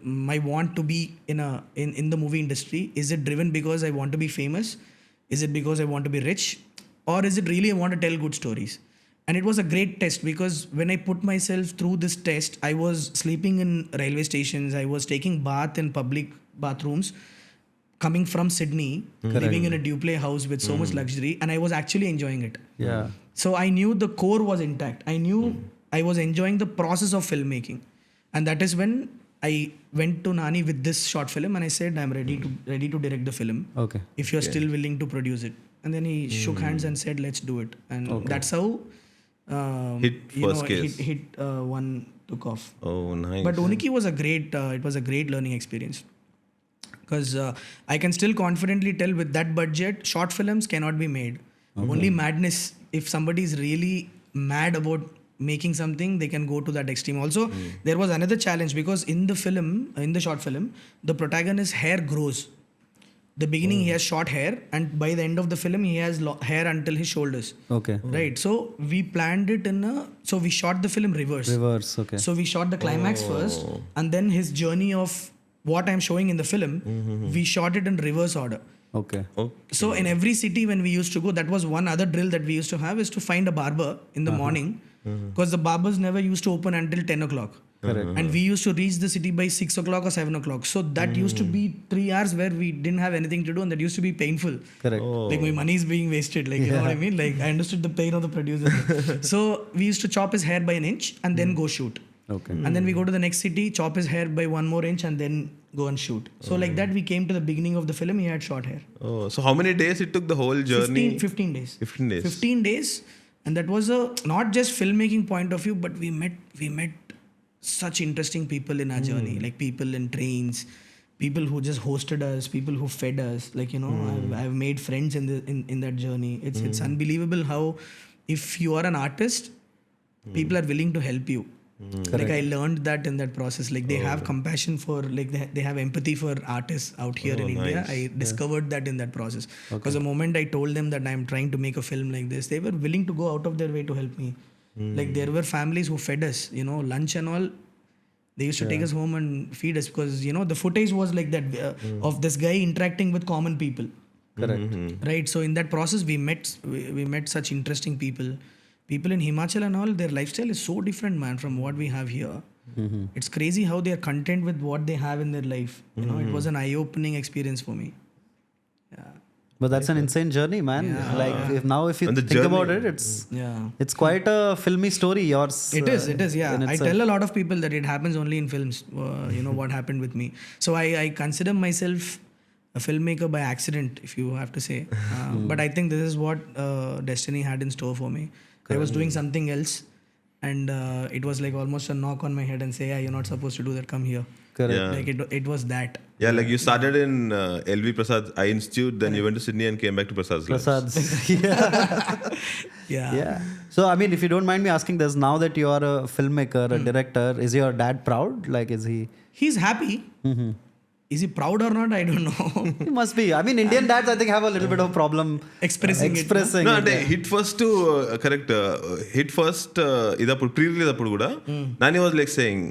my want to be in the movie industry. Is it driven because I want to be famous? Is it because I want to be rich? Or is it really I want to tell good stories? And it was a great test because when I put myself through this test, I was sleeping in railway stations, I was taking bath in public bathrooms, coming from Sydney, living in a duplex house with so much luxury, and I was actually enjoying it. Yeah. So I knew the core was intact. I knew I was enjoying the process of filmmaking. And that is when I went to Nani with this short film and I said, I'm ready to direct the film. Okay. If you're still willing to produce it. And then he shook hands and said, let's do it. And that's how hit one took off. Oh, nice. But Oniki was it was a great learning experience. Because I can still confidently tell with that budget, short films cannot be made. Only madness. If somebody is really mad about making something, they can go to that extreme. Also, there was another challenge because in the short film, the protagonist's hair grows. The beginning he has short hair, and by the end of the film he has hair until his shoulders. Okay. Right. So we planned it so we shot the film reverse. Okay. So we shot the climax first, and then his journey of what I'm showing in the film, we shot it in reverse order. Okay. So in every city when we used to go, that was one other drill that we used to have, is to find a barber in the morning, because the barbers never used to open until 10 o'clock. Correct. And we used to reach the city by 6 o'clock or 7 o'clock. So that used to be 3 hours where we didn't have anything to do, and that used to be painful. Correct. Like my money is being wasted. Like, you know what I mean? Like I understood the pain of the producer. So we used to chop his hair by an inch and then go shoot. Okay. And then we go to the next city, chop his hair by 1 more inch and then go and shoot. So like that we came to the beginning of the film, he had short hair. Oh, so how many days it took the whole journey? 15 days. 15 days. 15 days. And that was not just filmmaking point of view, but we met such interesting people in our journey. Like people in trains, people who just hosted us, people who fed us. Like, you know, I've made friends in that journey. It's unbelievable how if you are an artist, people are willing to help you. Like I learned that in that process. Like they have compassion for, like they have empathy for artists out here in India. Nice. I discovered that in that process. Because the moment I told them that I'm trying to make a film like this, they were willing to go out of their way to help me. Like there were families who fed us, you know, lunch and all. They used to take us home and feed us because, you know, the footage was like that of this guy interacting with common people. Correct. Right. So in that process, we met such interesting people. People in Himachal and all, their lifestyle is so different, man, from what we have here. It's crazy how they are content with what they have in their life. You know, it was an eye-opening experience for me. Yeah. But that's an insane journey, man. Yeah. Like if you And the think journey- about it, it's quite a filmy story. Yours. It is. Yeah. in I itself. tell a lot of people that it happens only in films. You know what happened with me. So I consider myself a filmmaker by accident, if you have to say. But I think this is what destiny had in store for me. I was doing something else, and it was like almost a knock on my head and say, "Yeah, you're not supposed to do that. Come here." Correct. Yeah. Like it was that. Yeah, like you started in LV Prasad's Eye Institute, then you went to Sydney and came back to Prasad's Labs. Prasad's. Yeah. Yeah. So I mean, if you don't mind me asking this, now that you are a filmmaker, a director, is your dad proud? Like, is he? He's happy. Is he proud or not? I don't know. He must be. I mean, Indian dads, I think, have a little bit of problem Expressing it, No, it. అంటే hit first correct hit first ఇదప్పుడు pre release అప్పుడు కూడా Nani was like saying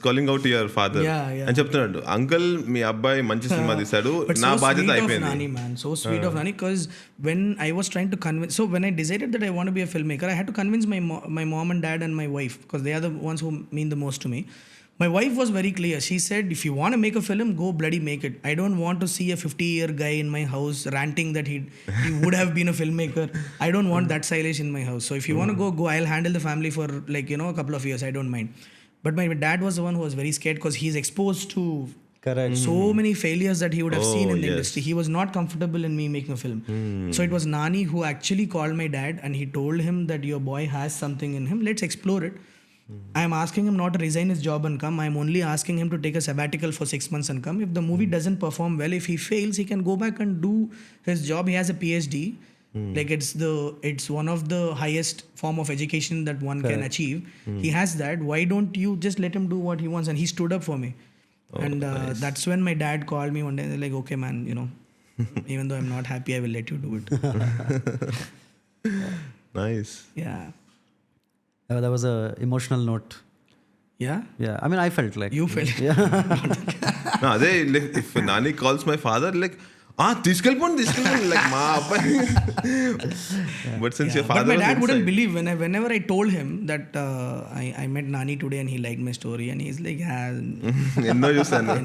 calling out your father Yeah, yeah. అని చెప్తున్నాడు uncle మీ అబ్బాయి మంచి cinema తీశాడు But నా so బాధ్యత sweet of అయిపోయింది Nani, man. So sweet of Nani, because when I was trying to convince, so when I decided that I want to be a filmmaker, I had to convince my mom and dad and my wife, because they are the ones who mean the most to me. My wife was very clear. She said, if you want to make a film, go bloody make it. I don't want to see a 50-year guy in my house ranting that he would have been a filmmaker. I don't want that Sailesh in my house. So if you want to go. I'll handle the family for like, a couple of years. I don't mind. But my dad was the one who was very scared because he's exposed to Correct. so many failures that he would have seen in the yes. industry. He was not comfortable in me making a film. So it was Nani who actually called my dad and he told him that your boy has something in him. Let's explore it. I'm asking him not to resign his job and come. I'm only asking him to take a sabbatical for 6 months and come. If the movie doesn't perform well, if he fails, he can go back and do his job. He has a PhD. Like it's one of the highest form of education that one can achieve. He has that. Why don't you just let him do what he wants? And he stood up for me. And that's when my dad called me one day. They're like, okay, man, even though I'm not happy, I will let you do it. Nice. Yeah. That was a emotional note. Yeah. Yeah, I mean, I felt like. You felt. No, అదే like if Nani calls my father like తీసుకెళ్ళిపోండి like మా అబ్బాయి. But since your father But my was dad wouldn't inside- believe whenever I told him that I met Nani today and he liked my story and he's like, ఎన్నో చూసాను.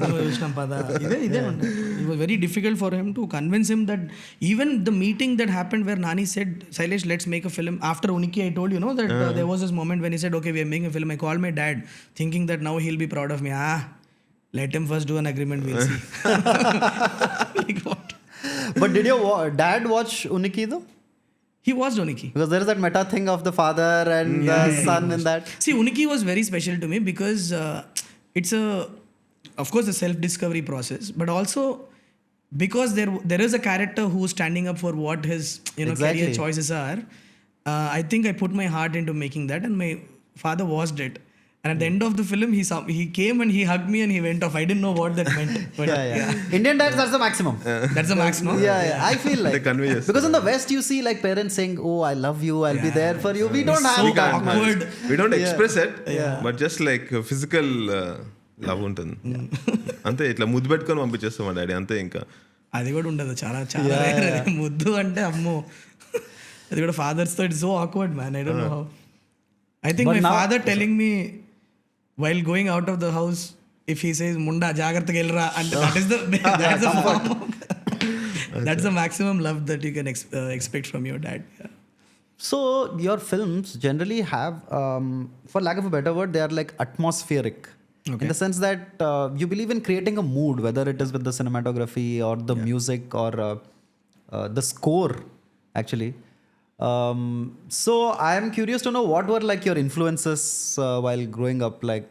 it was very difficult for him to convince him that even the meeting that happened where Nani said, Sailesh, let's make a film. After Uniki, I told that there was this moment when he said, okay, we are making a film. I called my dad thinking that now he'll be proud of me. Let him first do an agreement, we'll see. Like what? But did your dad watch Uniki though? He watched Uniki. Because there is that meta thing of the father and the son in that. See, Uniki was very special to me because it's of course, a self-discovery process, but also because there is a character who's standing up for what his career choices are. I think I put my heart into making that, and my father watched it. And at the end of the film, he came and he hugged me and he went off. I didn't know what that meant. But Yeah. Indian dads, that's the maximum. That's the max, no? Yeah. I feel like. They convey us. Because in the West, you see like parents saying, "Oh, I love you. I'll be there for you." We don't have So that awkward. much. We don't express it, but just like physical love ఉంటుంది అంతే. ఇట్లా ముద్దు పెట్టుకొని పంపించేస్తాం మా daddy అంతే. ఇంకా అది కూడా ఉండదు, చాలా చాలా rare అది. ముద్దు అంటే అమ్మో, అది కూడా fathers తో it's so awkward, man. I don't know how. I think But my now- father telling me while going out of the house, if he says munda jagrata gelra, and that's the form of, that's the maximum love that you can expect from your dad. So your films generally have, for lack of a better word, they are like atmospheric. Okay. In the sense that you believe in creating a mood, whether it is with the cinematography or the music or the score, actually. So I am curious to know what were like your influences while growing up, like.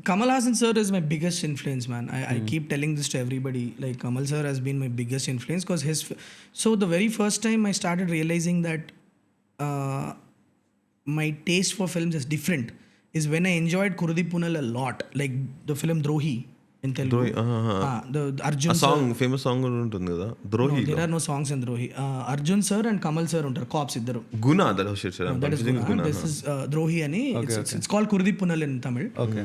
Kamal Hassan sir is my biggest influence, man. I keep telling this to everybody. Like Kamal sir has been my biggest influence because so the very first time I started realizing that my taste for films is different is when I enjoyed Kurudi Punal a lot. Like the film Drohi in Telugu. The Arjun ఆ song famous song ఉంటుంది కదా ద్రోహి. there are no songs in Drohi. Arjun sir and Kamal sir ఉంటారు, cops ఇద్దరు. గుణ that That is Guna. This is Drohi ani. It's called Kurudi Punal in Tamil. Okay.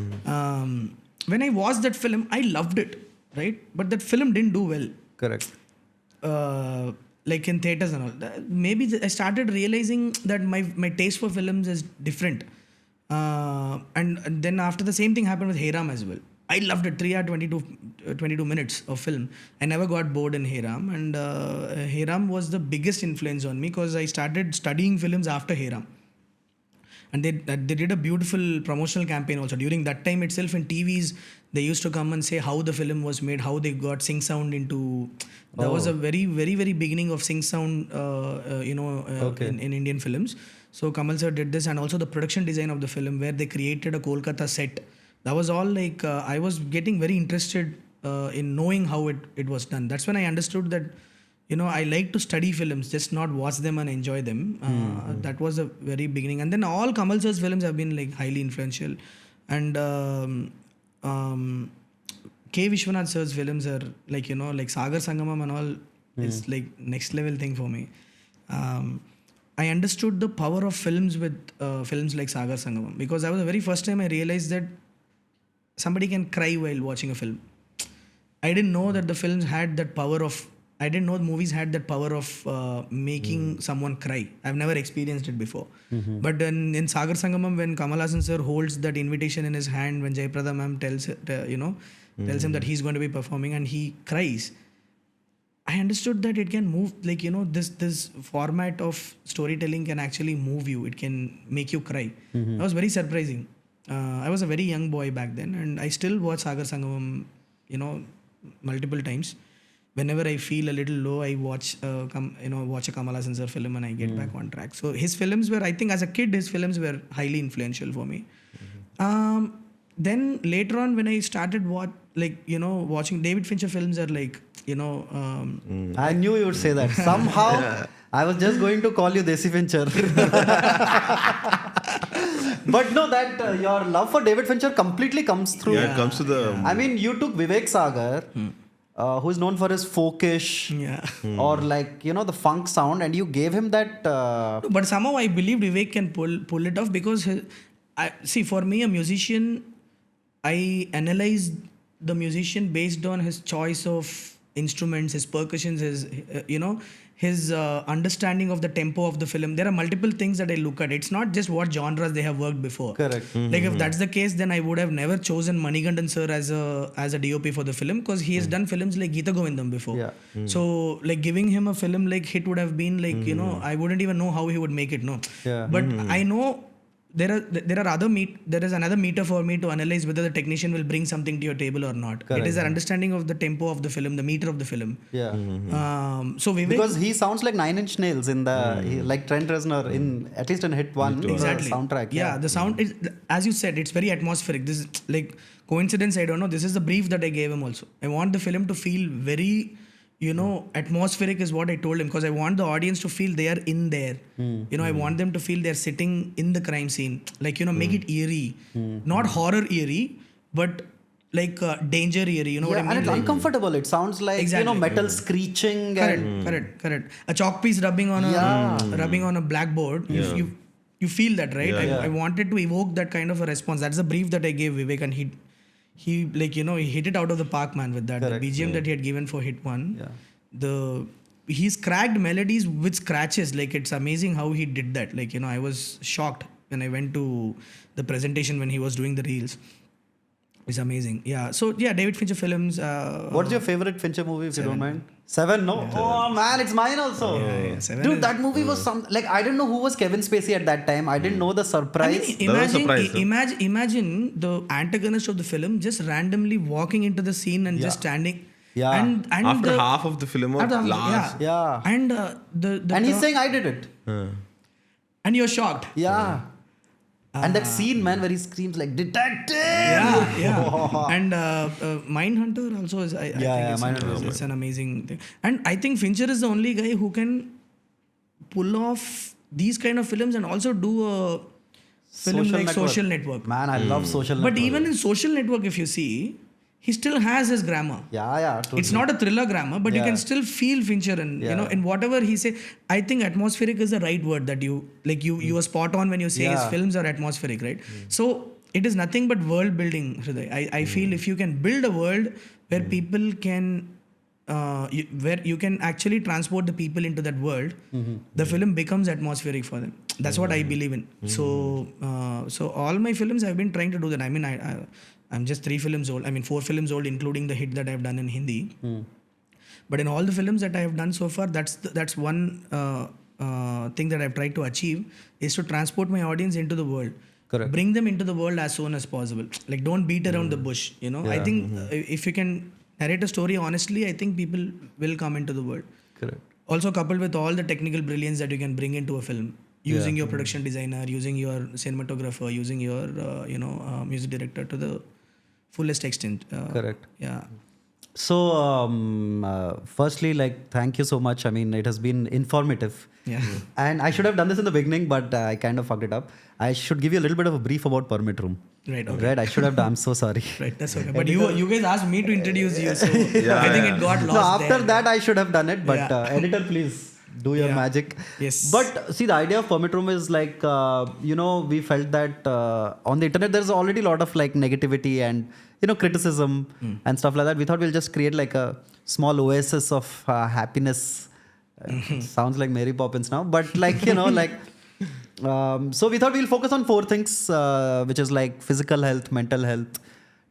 When I watched that film, I loved it, right? But that film didn't do well. Correct. Like in theaters and all. Maybe I started realizing that my taste for films is different. And then after the same thing happened with Heyram as well. I loved it. 3 hours 22 minutes of film. I never got bored in Heyram, and Heyram was the biggest influence on me because I started studying films after Heyram. And they did a beautiful promotional campaign also. During that time itself in TVs, they used to come and say how the film was made, how they got sync sound into. That was a very, very, very beginning of sync sound, in Indian films. So Kamal sir did this, and also the production design of the film where they created a Kolkata set. That was all like I was getting very interested in knowing how it was done. That's when I understood that I like to study films, just not watch them and enjoy them. That was the very beginning. And then all Kamal sir's films have been like highly influential. And K. Vishwanath sir's films are like, like Sagar Sangamam and all is like next level thing for me. I understood the power of films with films like Sagar Sangamam because that was the very first time I realized that somebody can cry while watching a film. I didn't know that the films had that power of I didn't know movies had that power of making someone cry. I've never experienced it before. But in Sagar Sangamam, when Kamal Haasan sir holds that invitation in his hand, when Jayaprada ma'am tells him that he's going to be performing and he cries, I understood that it can move, like, this format of storytelling can actually move you. It can make you cry. That was very surprising. I was a very young boy back then, and I still watch Sagar Sangamam, multiple times. Whenever I feel a little low, I watch a Kamal Haasan sir film and I get back on track. So his films were, I think as a kid, his films were highly influential for me. Then later on, when I started watching David Fincher films are like, I knew you would say that. Somehow, I was just going to call you Desi Fincher. But no, that your love for David Fincher completely comes through. Yeah, it comes to the... I mean, you took Vivek Sagar, who is known for his folkish or like, the funk sound, and you gave him that... But somehow I believe Vivek can pull it off because, for me, a musician, I analyze the musician based on his choice of instruments, his percussions, his understanding of the tempo of the film. There are multiple things that I look at. It's not just what genres they have worked before. Correct. Like if that's the case, then I would have never chosen Manigandan sir as a DOP for the film, because he has done films like Geeta Govindam before. Yeah. So like giving him a film like Hit would have been like, I wouldn't even know how he would make it. No. Yeah. But I know there is another meter for me to analyze whether the technician will bring something to your table or not. Correct. It is an understanding of the tempo of the film, the meter of the film. Yeah. So Vivek, Because he sounds like Nine Inch Nails in the like Trent Reznor in at least in Hit 1 exactly. soundtrack. Yeah, the sound is, as you said, it's very atmospheric. This is like coincidence, I don't know. This is the brief that I gave him also. I want the film to feel very, atmospheric is what I told him, because I want the audience to feel they are in there. I want them to feel they're sitting in the crime scene. Like, make it eerie. Not horror eerie, but like danger eerie. What I mean? And it's uncomfortable. It sounds like, Exactly. metal screeching. Correct. A chalk piece rubbing on a blackboard. You feel that, right? I wanted to evoke that kind of a response. That's the brief that I gave Vivek, and he hit it out of the park, man, with that. Correct. The BGM that he had given for Hit 1. Yeah. He's cracked melodies with scratches. Like, it's amazing how he did that. Like, I was shocked when I went to the presentation when he was doing the reels. It's amazing. Yeah. So, yeah, David Fincher films. What's your favorite Fincher movie, if you don't mind? Seven, no? Yeah. Oh, man, it's mine also. Yeah, Seven Dude, that movie was like, I didn't know who was Kevin Spacey at that time. I didn't know the surprise. Imagine the antagonist of the film just randomly walking into the scene and just standing. Yeah. And after half of the film or last. Yeah. And and he's saying, I did it. And you're shocked. Yeah. And that scene, man, where he screams like, detective! Yeah. And Mindhunter also is, I think it's an amazing thing. And I think Fincher is the only guy who can pull off these kind of films and also do a film like Social Network. Man, I love Social Network. But even in Social Network, if you see, he still has his grammar. Yeah. Totally. It's not a thriller grammar, but you can still feel Fincher and in whatever he say. I think atmospheric is the right word that you are spot on when you say his films are atmospheric, right? So it is nothing but world building, Hriday. I feel if you can build a world where people can where you can actually transport the people into that world, the film becomes atmospheric for them. That's what I believe in. So all my films I've been trying to do that. I mean, I'm just 4 films old, including the hit that I've done in Hindi. But in all the films that I have done so far, that's one thing that I've tried to achieve, is to transport my audience into the world. Correct. Bring them into the world as soon as possible. Like, don't beat around the bush. I think if you can narrate a story honestly, I think people will come into the world. Correct. Also coupled with all the technical brilliance that you can bring into a film. Using your production designer, using your cinematographer, using your music director to the fullest extent. Correct. Yeah. So, firstly, like, thank you so much. I mean, it has been informative. Yeah. And I should have done this in the beginning, but I kind of fucked it up. I should give you a little bit of a brief about Permit Room. Right. Okay. Right. I should have done. I'm so sorry. Right. That's okay. But you guys asked me to introduce you, so I think it got lost. No, after there. that, I should have done it. But editor, please do your magic. Yes. But see, the idea of Permit Room is like, we felt that on the internet there's already a lot of like negativity and criticism and stuff like that. We thought we'll just create like a small oasis of happiness. Sounds like Mary Poppins now, but like, like, so we thought we'll focus on 4 things, which is like physical health, mental health,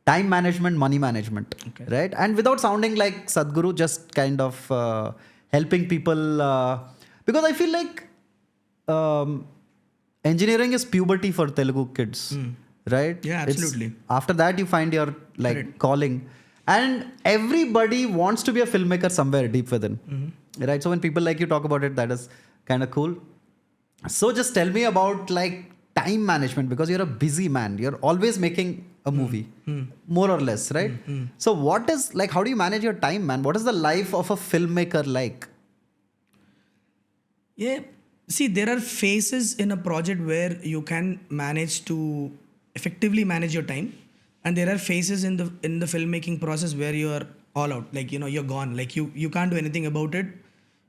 time management, money management, right? And without sounding like Sadhguru, just kind of helping people, because I feel like engineering is puberty for Telugu kids, right? Yeah, absolutely. After that, you find your like calling, and everybody wants to be a filmmaker somewhere deep within, right? So when people like you talk about it, that is kind of cool. So just tell me about like time management, because you're a busy man. You're always making a movie, more or less, right? So what is like, how do you manage your time, man? What is the life of a filmmaker like? Yeah, see, there are phases in a project where you can manage to effectively manage your time, and there are phases in the filmmaking process where you are all out, like you're gone, like you can't do anything about it.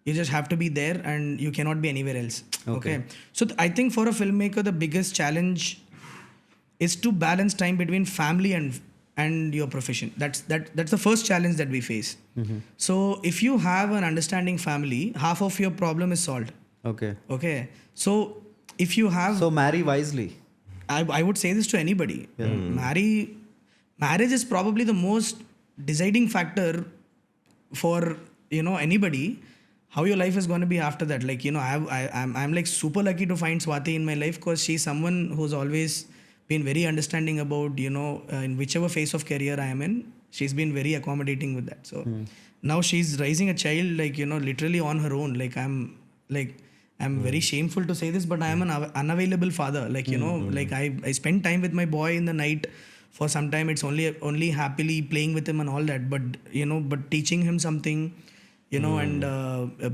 You just have to be there, and you cannot be anywhere else. Okay. So I think for a filmmaker, the biggest challenge is to balance time between family and your profession. That's the first challenge that we face. So if you have an understanding family, half of your problem is solved. Okay. So if you have, so marry wisely. I would say this to anybody. Marriage is probably the most deciding factor for anybody, how your life is going to be after that. Like I'm like super lucky to find Swati in my life, because she's someone who's always been very understanding about in whichever phase of career I am in. She's been very accommodating with that. So now she's raising a child, like literally on her own. Like I'm very shameful to say this, but I am an unavailable father. Like like I spend time with my boy in the night for some time. It's only happily playing with him and all that, but but teaching him something, and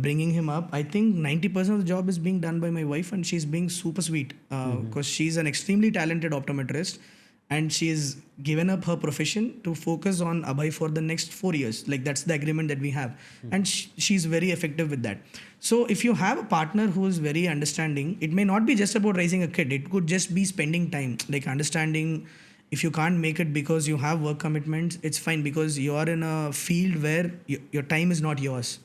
bringing him up, I think 90% of the job is being done by my wife, and she's being super sweet, because she's an extremely talented optometrist, and she's given up her profession to focus on Abhay for the next 4 years. Like that's the agreement that we have, and she's very effective with that. So if you have a partner who is very understanding, it may not be just about raising a kid. It could just be spending time, like understanding. If you can't make it because you have work commitments, it's fine, because you are in a field where your time is not yours.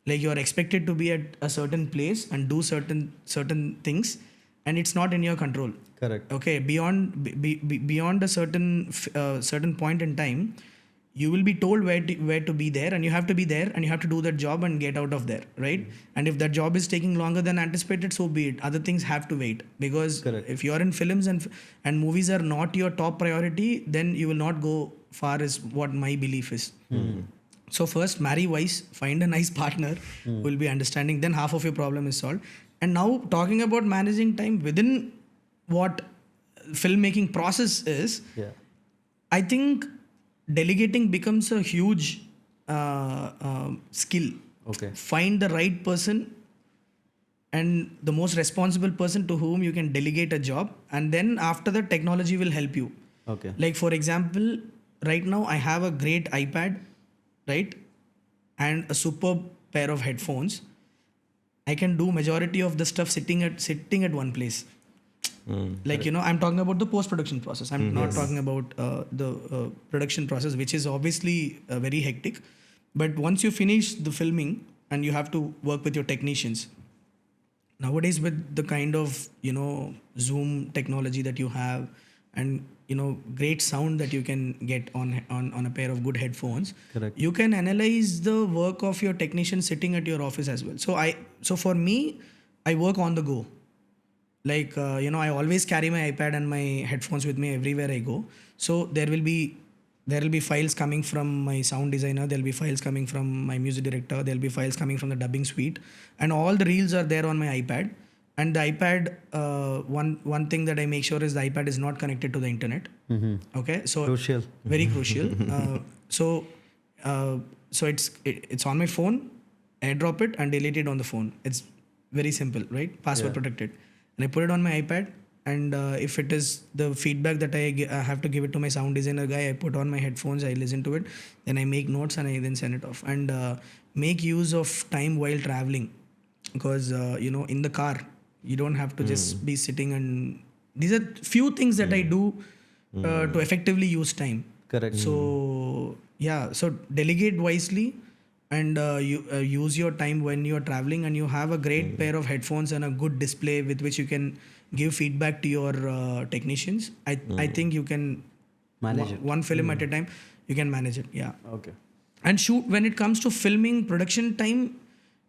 Like you are expected to be at a certain place and do certain things, and it's not in your control. Correct. Okay, beyond a certain point in time, you will be told where to be there, and you have to be there, and you have to do that job and get out of there, right? And if that job is taking longer than anticipated, so be it. Other things have to wait, because if you are in films and movies are not your top priority, then you will not go far, is what my belief is. So first, marry wise, find a nice partner who will be understanding, then half of your problem is solved. And now talking about managing time within what filmmaking process is, I think delegating becomes a huge skill. Find the right person and the most responsible person to whom you can delegate a job, and then after that, technology will help you. Like for example, right now I have a great iPad, right, and a superb pair of headphones. I can do majority of the stuff sitting at one place. Like I'm talking about the post-production process. I'm not talking about the production process, which is obviously very hectic. But once you finish the filming and you have to work with your technicians, nowadays with the kind of Zoom technology that you have, and great sound that you can get on a pair of good headphones, you can analyze the work of your technician sitting at your office as well. So for me, I work on the go. Like I always carry my iPad and my headphones with me everywhere I go. So there will be files coming from my sound designer, there'll be files coming from my music director, there'll be files coming from the dubbing suite, and all the reels are there on my iPad. And the iPad, one thing that I make sure is the iPad is not connected to the internet. Okay, so crucial, very crucial. So it's on my phone. AirDrop it and delete it on the phone. It's very simple, right? Password protected. And I put it on my iPad, and if it is the feedback that I have to give it to my sound designer guy, I put on my headphones, I listen to it, then I make notes, and I then send it off. And make use of time while traveling, because in the car you don't have to just be sitting. And these are few things that I do to effectively use time. Correct. So yeah, so delegate wisely, and you use your time when you're traveling, and you have a great pair of headphones and a good display with which you can give feedback to your technicians. I think you can Manage it. one film at a time. You can manage it. Yeah. Okay. And shoot, when it comes to filming production time,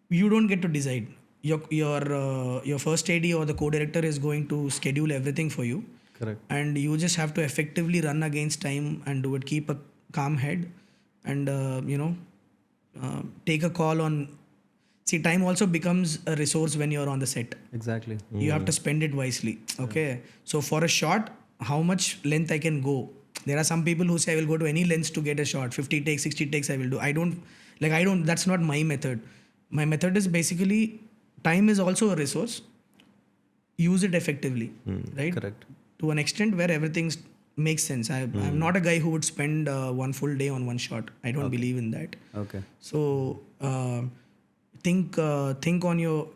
you don't get to decide. Your first AD or the co-director is going to schedule everything for you, Correct. and you just have to effectively run against time and do it. Keep a calm head, and take a call on. See, time also becomes a resource when you're on the set. Exactly. You have to spend it wisely. Okay, so for a shot, how much length I can go? There are some people who say I will go to any lengths to get a shot. 50 takes, 60 takes I will do. I don't, that's not my method. My method is basically, time is also a resource. Use it effectively, right? Correct. To an extent where everything makes sense. I'm not a guy who would spend one full day on one shot. I don't believe in that. Okay. So think on your,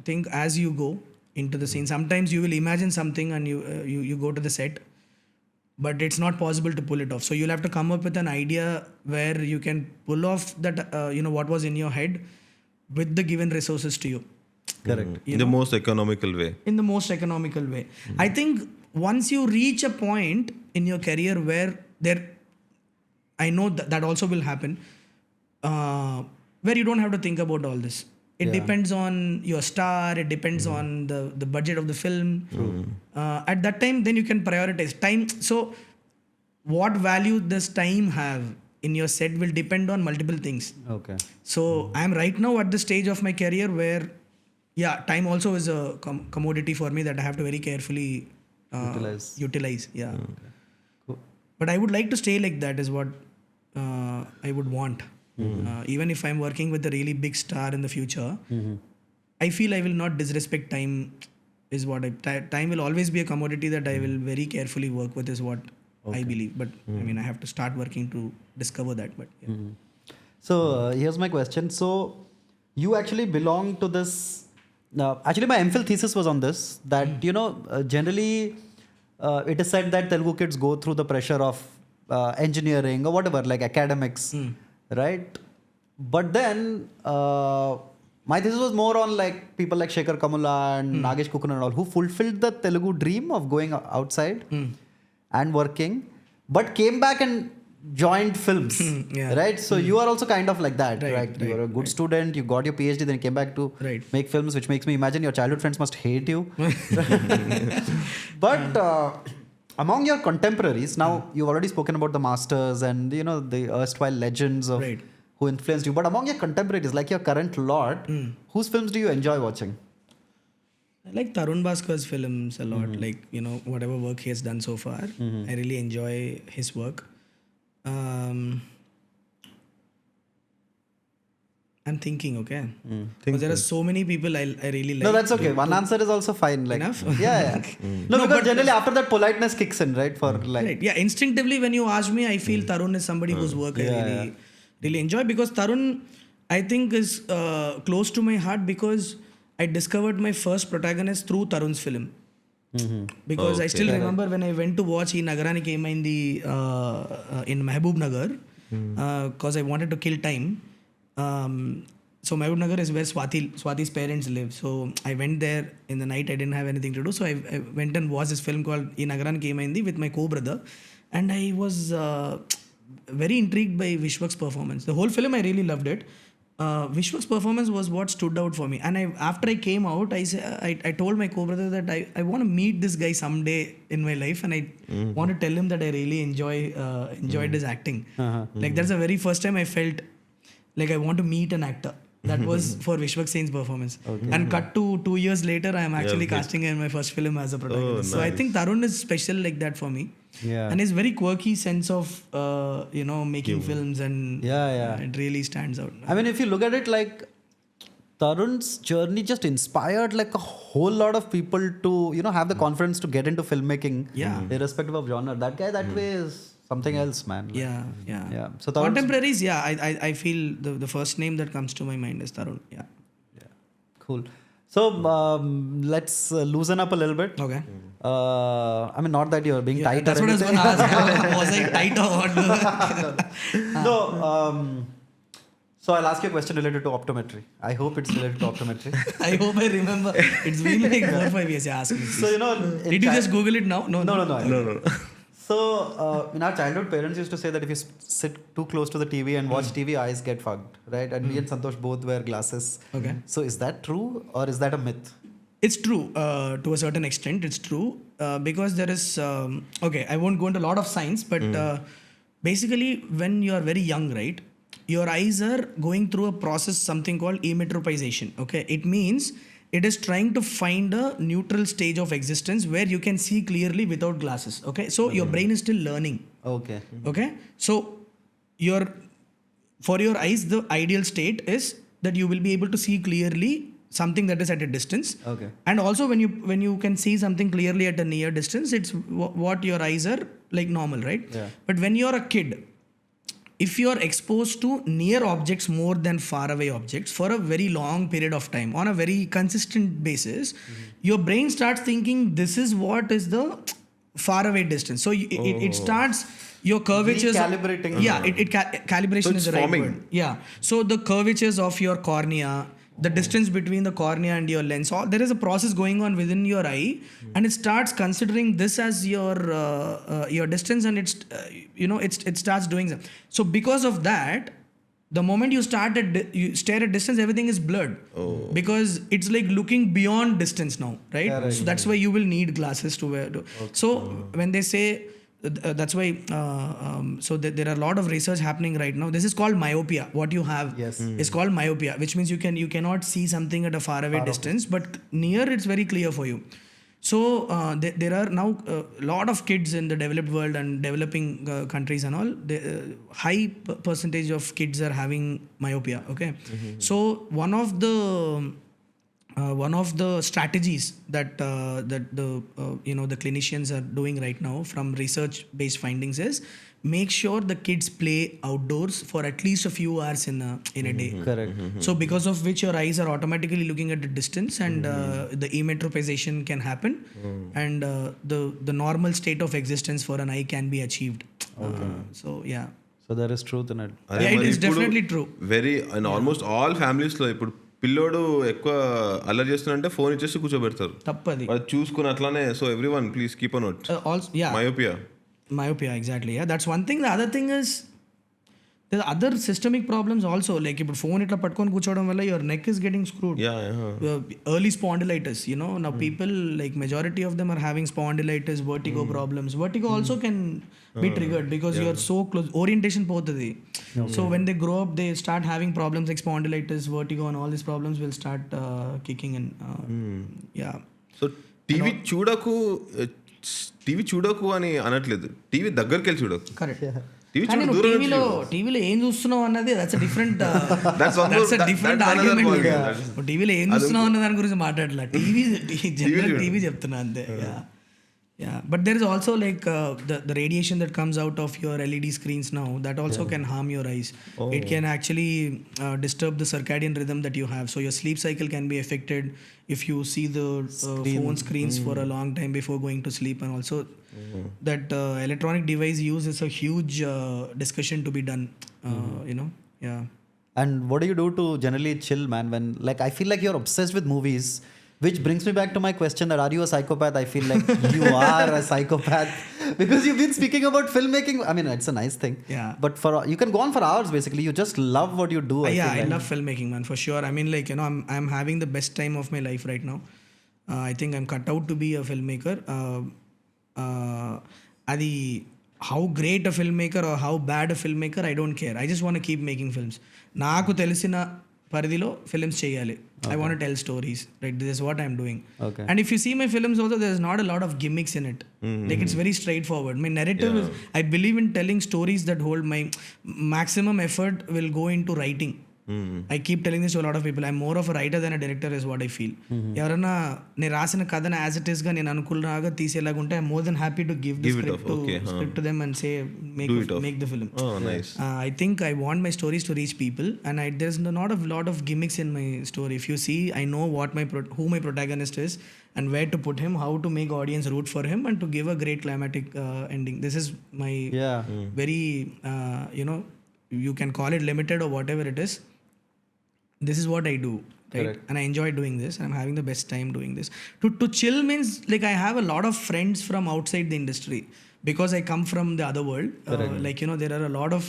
think as you go into the scene. Sometimes you will imagine something and you go to the set, but it's not possible to pull it off. So you'll have to come up with an idea where you can pull off that what was in your head with the given resources to you. Correct. In the most economical way. In the most economical way. I think once you reach a point in your career where I know that also will happen, where you don't have to think about all this. It depends on your star. It depends on the budget of the film. At that time, then you can prioritize time. So what value does time have in your set will depend on multiple things. Okay. So I'm right now at the stage of my career where, time also is a commodity for me that I have to very carefully utilize. Yeah. Cool. But I would like to stay like that is what I would want. Even if I'm working with a really big star in the future, I feel I will not disrespect time. Is what time will always be a commodity that I will very carefully work with, is what I believe. But I mean, I have to start working to discover that. But yeah. So here's my question. So you actually belong to this. Actually, my MPhil thesis was on this. That generally, it is said that Telugu kids go through the pressure of engineering or whatever, like academics, right? But then my thesis was more on like people like Shekhar Kamula and Nagesh Kukun and all, who fulfilled the Telugu dream of going outside and working, but came back and joined films, right? So you are also kind of like that, right? You are a good student, you got your PhD, then you came back to make films, which makes me imagine your childhood friends must hate you. But among your contemporaries, now you've already spoken about the masters and the erstwhile legends of who influenced you. But among your contemporaries, like your current lot, whose films do you enjoy watching? I like Tarun Bhaskar's films a lot. Like, whatever work he has done so far, I really enjoy his work. I'm thinking, okay. Because there are so many people I really like. No, that's okay. One answer is also fine. Like, enough? Yeah. No, because generally after that politeness kicks in, right? For like, right. Yeah, instinctively when you ask me, I feel Tarun is somebody whose work I really enjoy, because Tarun, I think, is close to my heart because I discovered my first protagonist through Tarun's film. Because I still remember when I went to watch Nagarani came in in Mehboob Nagar, because I wanted to kill time. So Mehboob Nagar is where Swati's parents live. So I went there in the night. I didn't have anything to do, so I went and watched this film called Nagarani came in with my co-brother, and I was very intrigued by Vishwak's performance. The whole film I really loved it. Vishwak's performance was what stood out for me, and after I came out, I told my co-brother that I want to meet this guy someday in my life, and I want to tell him that I really enjoyed his acting. Like, that's the very first time I felt like I want to meet an actor. That was for Vishwak Sen's performance. And cut to 2 years later, I am actually casting in my first film as a protagonist. So I think Tarun is special like that for me. Yeah. And his very quirky sense of making films, and it really stands out. I mean, if you look at it, like, Tarun's journey just inspired like a whole lot of people to have the confidence to get into filmmaking, irrespective of genre. That guy that way is something else, man. Yeah. So contemporaries, I feel the first name that comes to my mind is Tarun. Yeah. Cool. So let's loosen up a little bit. Okay. I mean, not that you're being tight. That's or what I was going anything. to ask. Was I tight or what? No. So I'll ask you a question related to optometry. I hope it's related to optometry. I hope I remember. It's been like 4 or 5 years. Yeah, ask me. So in Did you just Google it now? No. No. So in our childhood, parents used to say that if you sit too close to the TV and watch TV, eyes get fogged, right? And me and Santhosh both wear glasses. Okay. So is that true or is that a myth? It's true to a certain extent. It's true because there is okay. I won't go into a lot of science, but basically, when you are very young, right, your eyes are going through a process, something called emetropization. Okay, it means it is trying to find a neutral stage of existence where you can see clearly without glasses. Okay, so your brain is still learning. Okay. Okay, so for your eyes, the ideal state is that you will be able to see clearly something that is at a distance. Okay. And also when you can see something clearly at a near distance, it's what your eyes are like normal, right? Yeah. But when you're a kid, if you're exposed to near objects more than far away objects for a very long period of time on a very consistent basis, your brain starts thinking this is what is the far away distance. So it starts your curvatures. Recalibrating. Yeah, calibration So is it's the right forming. word. Yeah. So the curvatures of your cornea, the distance between the cornea and your lens, there is a process going on within your eye, and it starts considering this as your distance, and it's it starts doing that. So because of that, the moment you you stare at distance, everything is blurred because it's like looking beyond distance now, right? Yeah, right. So that's why you will need glasses to wear. So when they say that's why so there are a lot of research happening right now. This is called myopia. What you have Yes. is called myopia, which means you cannot see something at a far away distance, but near it's very clear for you. So there are now a lot of kids in the developed world and developing countries and all. High percentage of kids are having myopia. Okay, so one of the strategies that the clinicians are doing right now from research based findings is make sure the kids play outdoors for at least a few hours in a day. Correct. So because of which your eyes are automatically looking at the distance, and the emetropization can happen, and the normal state of existence for an eye can be achieved. So yeah. So there is truth in it. Yeah, it is definitely true. Very and almost all ఫ్యామిలీస్లో ఇప్పుడు పిల్లోడు ఎక్కువ అల్లరి చేస్తున్నాడంటే phone ఇచ్చేసి కూర్చోబెడతారు, తప్పది. అది చూసుకుని అట్లానే. So every one please keep a note. Also, yeah. Myopia Exactly. Yeah, that's one thing. The other thing is there are other systemic problems also. Like ఇప్పుడు ఫోన్ ఇట్లా పట్టుకొని కూర్చోవడం వల్ల your neck is getting screwed. Early spondylitis, now people, like majority of them are having spondylitis, vertigo problems. Vertigo also can be triggered because you are so close. Orientation పోతుంది. So when they grow up, they start having problems like spondylitis, vertigo, and all these problems will start kicking in. Yeah. So TV చూడకు అని అనట్లేదు, TV దగ్గరికి వెళ్ళి చూడకు. Correct. TV కానీ చూడు, నువ్వు దూరం నుంచి టీవీలో ఏం చూస్తున్నావు అన్నది that's different That's one more- different that's another argument. point, yeah. టీవీలో ఏం చూస్తున్నావు అన్న దాని గురించి మాట్లాడలే. టీవీ చెప్తున్నా అంతే. Yeah, but there is also like the radiation that comes out of your LED screens now that also can harm your eyes. It can actually disturb the circadian rhythm that you have. So your sleep cycle can be affected if you see the phone screens for a long time before going to sleep. And also that electronic device use is a huge discussion to be done. Yeah. And what do you do to generally chill, man? When, like, I feel like you're obsessed with movies, which brings me back to my question that are you a psychopath? I feel like you are a psychopath because you've been speaking about filmmaking. I mean, it's a nice thing. Yeah. But you can go on for hours, basically. You just love what you do. I feel like. love filmmaking, man, for sure. I mean, like, I'm having the best time of my life right now. I think I'm cut out to be a filmmaker. Adi, how great a filmmaker or how bad a filmmaker, I don't care. I just want to keep making films. Naaku telisina పరిధిలో films చేయాలి. I want to tell stories, right? This is what I'm doing. Okay. And if you see my films also, there's not a lot of gimmicks in it. Like it's very straightforward. My narrative is, I believe in telling stories that hold. My maximum effort will go into writing. I keep telling this to a lot of people. I'm more of a writer than a director is what I feel. ఎవరైనా నేను రాసిన కథను as it ఈస్గా నేను అనుకున్నాగా తీసేలాగా ఉంటే I'm more than happy to give the script to them and say make the film. I think I want my stories to reach people, and there's not a lot of gimmicks in my story. If you see, I know who my protagonist is and where to put him, how to make audience root for him, and to give a great climatic ending. This is my very you can call it limited or whatever it is. This is what I do, right? Correct. And I enjoy doing this. I'm having the best time doing this. To chill means like I have a lot of friends from outside the industry because I come from the other world. Like there are a lot of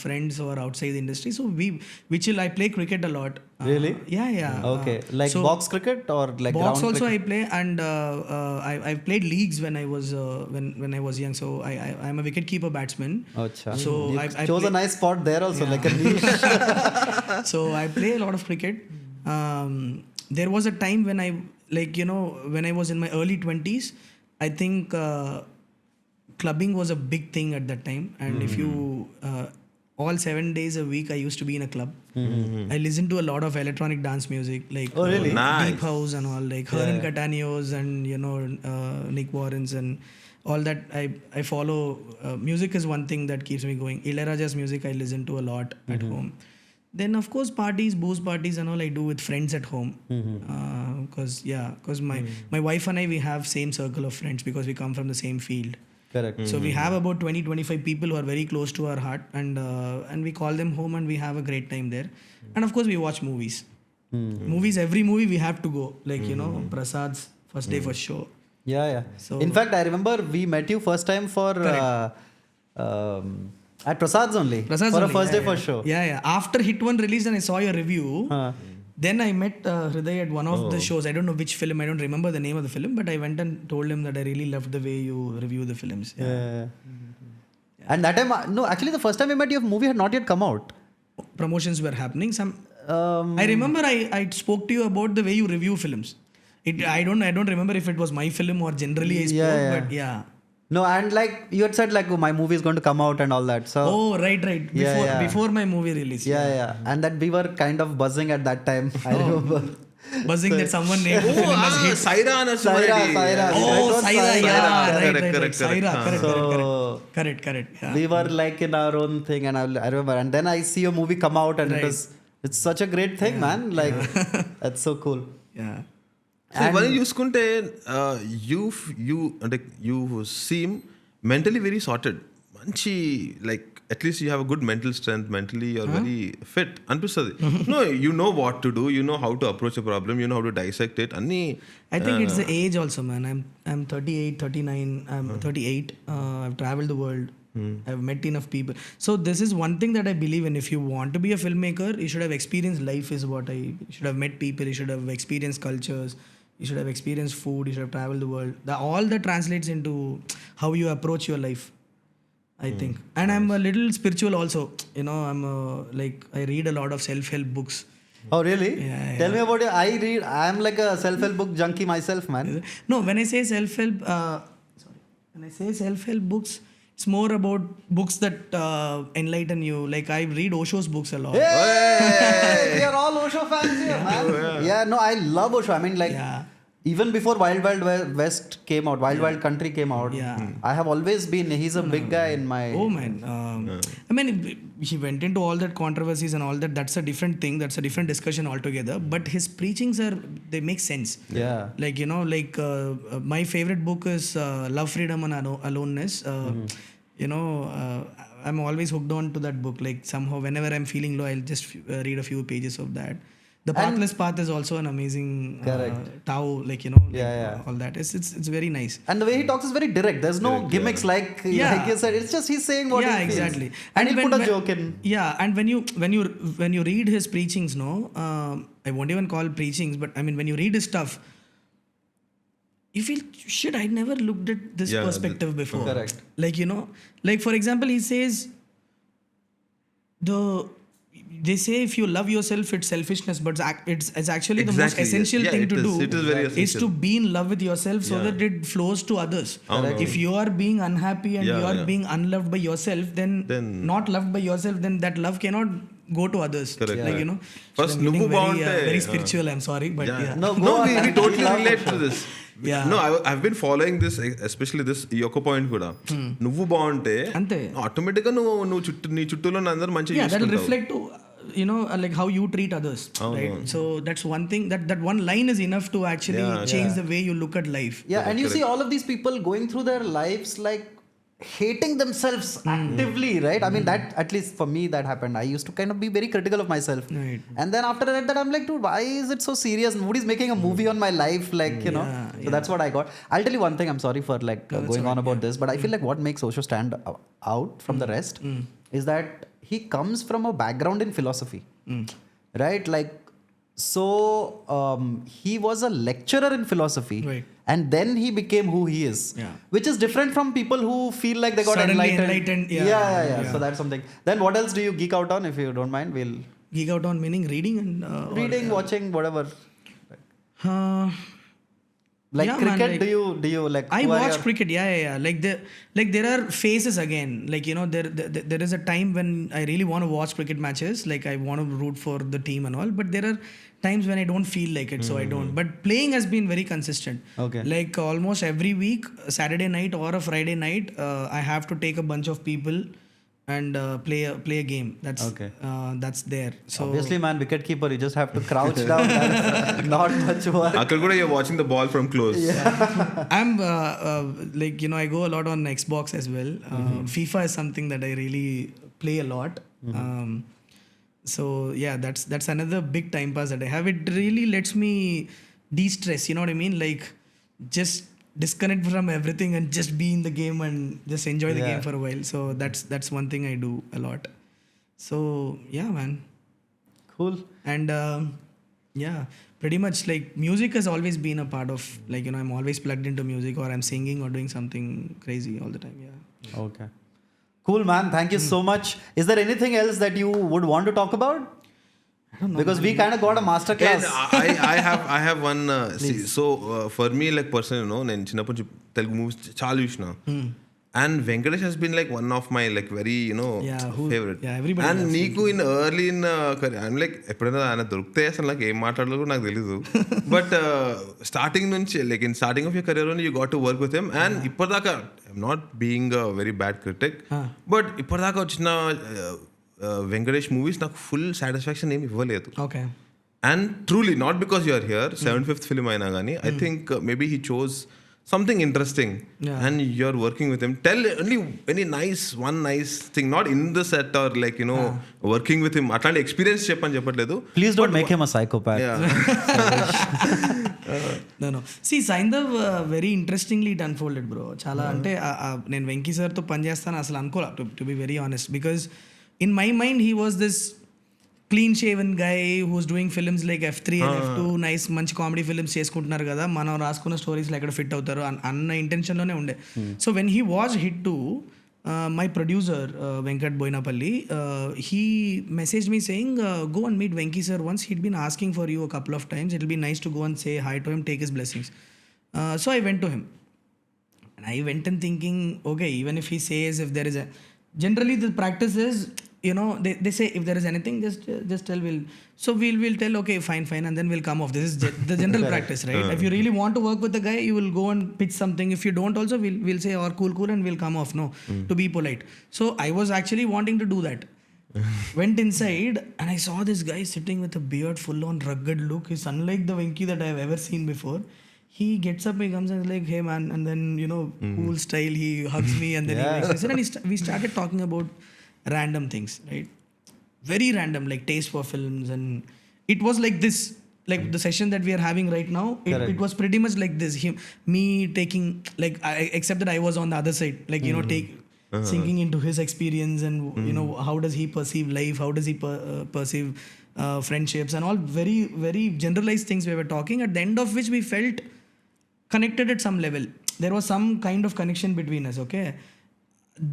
friends who are outside the industry. So we chill. I play cricket a lot. Really? Yeah. Okay. Like box cricket or like box ground also cricket? I play, and I've played leagues when I was when I was young. So I'm a wicket keeper batsman. Achha. So I chose a nice spot there also, like a niche. So I play a lot of cricket. There was a time when I when I was in my early 20s, I think clubbing was a big thing at that time. And if you all 7 days a week I used to be in a club. I listened to a lot of electronic dance music, like Nice. deep house and all, like Hernan Catanios and Nick Warrens and all that. I follow. Music is one thing that keeps me going. Ilayaraja's music I listen to a lot at home. Then of course parties, booze parties and all I do with friends at home. Because my wife and I, we have same circle of friends because we come from the same field. Correct. So we have about 20-25 people who are very close to our heart, and we call them home and we have a great time there. And of course we watch movies. Movies, every movie we have to go. Like Prasad's first day first show. Yeah. So, in fact, I remember we met you first time for at Prasad's only. Prasad's for only, a first day first show. Yeah. After Hit 1 released and I saw your review, then I met Hriday at one of the shows. I don't know which film. I don't remember the name of the film, but I went and told him that I really loved the way you review the films. Yeah. And that time, no, actually the first time we met, your movie had not yet come out. Promotions were happening. I remember I spoke to you about the way you review films. I don't remember if it was my film or generally I spoke, but yeah. No, and like you had said, like my movie is going to come out and all that. So right. Before my movie release. Yeah. And that we were kind of buzzing at that time. I remember. Buzzing that someone named the film as hit. Saira. Saira. Yeah, right. Saira. Correct. Yeah. We were like in our own thing, and I remember. And then I see a movie come out, and it's such a great thing, man. Like that's so cool. Yeah. So when you చూసుకుంటే you seem mentally very sorted. మంచి like at least you have a good mental strength. Mentally you're very fit అనిపిస్తుంది. No, you know what to do. You know how to approach a problem. You know how to dissect it. అన్ని I think it's the age also, man. I'm 38, 39. I'm 38. I've traveled the world. I've met enough people. So this is one thing that I believe in. If you want to be a filmmaker, you should have experienced life. You should have met people. You should have experienced cultures. You should have experienced food. You should have traveled the world. All that translates into how you approach your life, I think. And I'm a little spiritual also. I read a lot of self-help books. Oh really? Yeah. Tell me about it. I'm like a self-help book junkie myself, man. No, when I say self-help books, it's more about books that enlighten you. Like I read Osho's books a lot. Hey, we are all Osho fans here, man. Yeah, no, I love Osho. I mean, like even before Wild Wild West came out, Wild Country came out. I have always been. He's a big guy in my. Oh man, I mean, he went into all that controversies and all that. That's a different thing. That's a different discussion altogether. But his preachings they make sense. Yeah. Like my favorite book is Love, Freedom and Aloneness. I'm always hooked on to that book. Like somehow, whenever I'm feeling low, I'll just read a few pages of that. The Pathless Path is also an amazing Tao, all that. It's very nice. And the way he talks is very direct. There's no gimmicks like you said. It's just he's saying what he feels. Exactly. And he'll put a joke in. Yeah, and when you read his preachings, I won't even call preachings, but I mean when you read his stuff, you feel shit. I never looked at this perspective before. Correct. Like for example, he says they say if you love yourself, it's selfishness, but it's actually the most essential thing to do. It is very essential. Is to be in love with yourself so that it flows to others. If you are being unhappy and you are being unloved by yourself, then not loved by yourself, then that love cannot go to others. Like, you know, First, I'm getting నువ్వు very, బాగుంటే, very spiritual, I'm sorry, but yeah. No, No, go we ahead. totally relate to this. Yeah. No, I've been following this, especially this ఈ ఒక్క point కూడా. నువ్వు బాగుంటే అంతే. Automatic గా నువ్వు నీ చుట్టూలో ఉన్న అందరూ మంచిగా Yeah, that will చూసుకుంటావు. reflect to, you know, like how you treat others, right? So that's one thing, that one line is enough to actually change the way you look at life. Yeah, and you see all of these people going through their lives like hating themselves actively, right? I mean, that, at least for me, that happened. I used to kind of be very critical of myself. Right. And then after that I'm like, dude, why is it so serious? Nobody's making a movie on my life, like, you know. So that's what I got. I'll tell you one thing, I'm sorry for like going on about this, but I feel like what makes Osho stand out from the rest is that he comes from a background in philosophy, right? Like, so he was a lecturer in philosophy, Right. and then he became who he is, which is different from people who feel like they got Suddenly enlightened. enlightened, yeah. So that's something. Then what else do you geek out on? If you don't mind, we'll Geek out on meaning reading and reading, watching, whatever. uh, Like yeah, man, cricket, like, do you like? I who are watch your- cricket, yeah. Like there are phases again. Like, you know, there is a time when I really want to watch cricket matches. Like, I want to root for the team and all. But there are times when I don't feel like it, so I don't. But playing has been very consistent. Okay. Like almost every week, Saturday night or a Friday night, I have to take a bunch of people and play a game. That's there. So Obviously, man, wicket keeper, you just have to crouch down. That's not much work. అక్కడ కూడా you're watching the ball from close. I'm like, you know, I go a lot on Xbox as well. FIFA is something that I really play a lot. So yeah, that's another big time pass that I have. It really lets me de-stress, you know what I mean? Like, just disconnect from everything and just be in the game and just enjoy the game for a while. So that's one thing I do a lot. So yeah, man. Cool. And yeah, pretty much like music has always been a part of, like, you know, I'm always plugged into music, or I'm singing or doing something crazy all the time. Yeah. Okay. Cool, man. Thank you so much. Is there anything else that you would want to talk about? I don't know. Because we kind of got a master class. And I have one so for me, like personally, you know, నేను చిన్నప్పటి నుంచి Telugu movies చాలా చూసిన. And Venkatesh has been like one of my like very, you know, favorite. Yeah, everybody And loves నీకు in early in career, I'm like ఎప్పుడైనా ఆయన దొరికితే అసలు నాకు ఏం మాట్లాడాలో కూడా నాకు తెలీదు. బట్ స్టార్టింగ్ నుంచి like in starting of your career only you got to work with him. And ఇప్పటిదాకా I'm not being a very bad critic, but ఇప్పటిదాకా వచ్చిన వెంకటేష్ మూవీస్ నాకు ఫుల్ సాటిస్ఫాక్షన్ ఏమి ఇవ్వలేదు. Okay. And truly, not because you are here, 75th film అయినా కానీ, I think maybe he chose something interesting and you're working with him. Tell only any one nice thing, not in the set or like, you know, working with him. అట్లాంటి experience చెప్పని చెప్పట్లేదు. Please don't make him a psychopath. No. See, Saindav very interestingly it unfolded, bro. చాలా అంటే నేను వెంకీ సార్తో పనిచేస్తాను అసలు అనుకోలే, to be very honest, because in my mind he was this clean shaven guy who's doing films like F3 and F2, nice మంచి comedy films చేసుకుంటున్నారు కదా, మనం రాసుకున్న స్టోరీస్లో ఎక్కడ ఫిట్ అవుతారు అన్న ఇంటెన్షన్లోనే ఉండే. So when he was hit to my producer Venkat Boinapalli, he messaged me saying go and meet Venki sir once. He'd been asking for you a couple of times. It'll be nice to go and say hi to him, take his blessings. So I went to him and I went in thinking, okay, even if he says, if there is a, generally the practice is, you know, they say if there is anything just tell, we'll tell okay fine and then we'll come off. This is the general practice, right? If you really want to work with the guy, you will go and pitch something. If you don't also, we'll say or cool and we'll come off, no, to be polite. So I was actually wanting to do that. Went inside and I saw this guy sitting with a beard, full on rugged look. He's unlike the Venki that I've ever seen before. He gets up, he comes and is like, hey man, and then, you know, cool style, he hugs me and then he makes me sit, and we started talking about random things, right? Very random, like taste for films, and it was like this, like the session that we are having right now, it was pretty much like this, me taking, like except that I was on the other side, like, you know, sinking into his experience and you know, how does he perceive life, how does he perceive friendships and all, very very generalized things we were talking, at the end of which we felt connected at some level. There was some kind of connection between us, okay?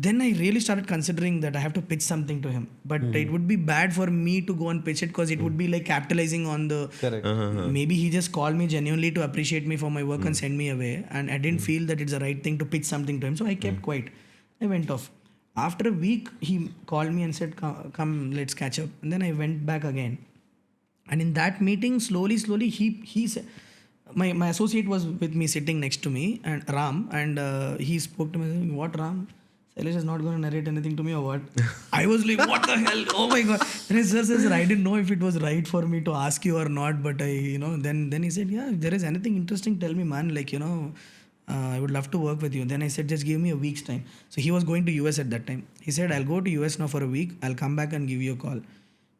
Then I really started considering that I have to pitch something to him, but it would be bad for me to go and pitch it because it would be like capitalizing on the maybe he just called me genuinely to appreciate me for my work and send me away, and I didn't feel that it's the right thing to pitch something to him, so I kept quiet. I went off. After a week, he called me and said, come, let's catch up. And then I went back again. And in that meeting, slowly, he said, my associate was with me, sitting next to me, and Ram, and he spoke to me, saying, what, Ram? Sailesh is not going to narrate anything to me or what? I was like, what the hell? Oh my God. And his sir says, I didn't know if it was right for me to ask you or not, but I, then he said, yeah, if there is anything interesting, tell me, man, like, I would love to work with you. Then I said, just give me a week's time. So he was going to US at that time. He said, I'll go to US now for a week. I'll come back and give you a call.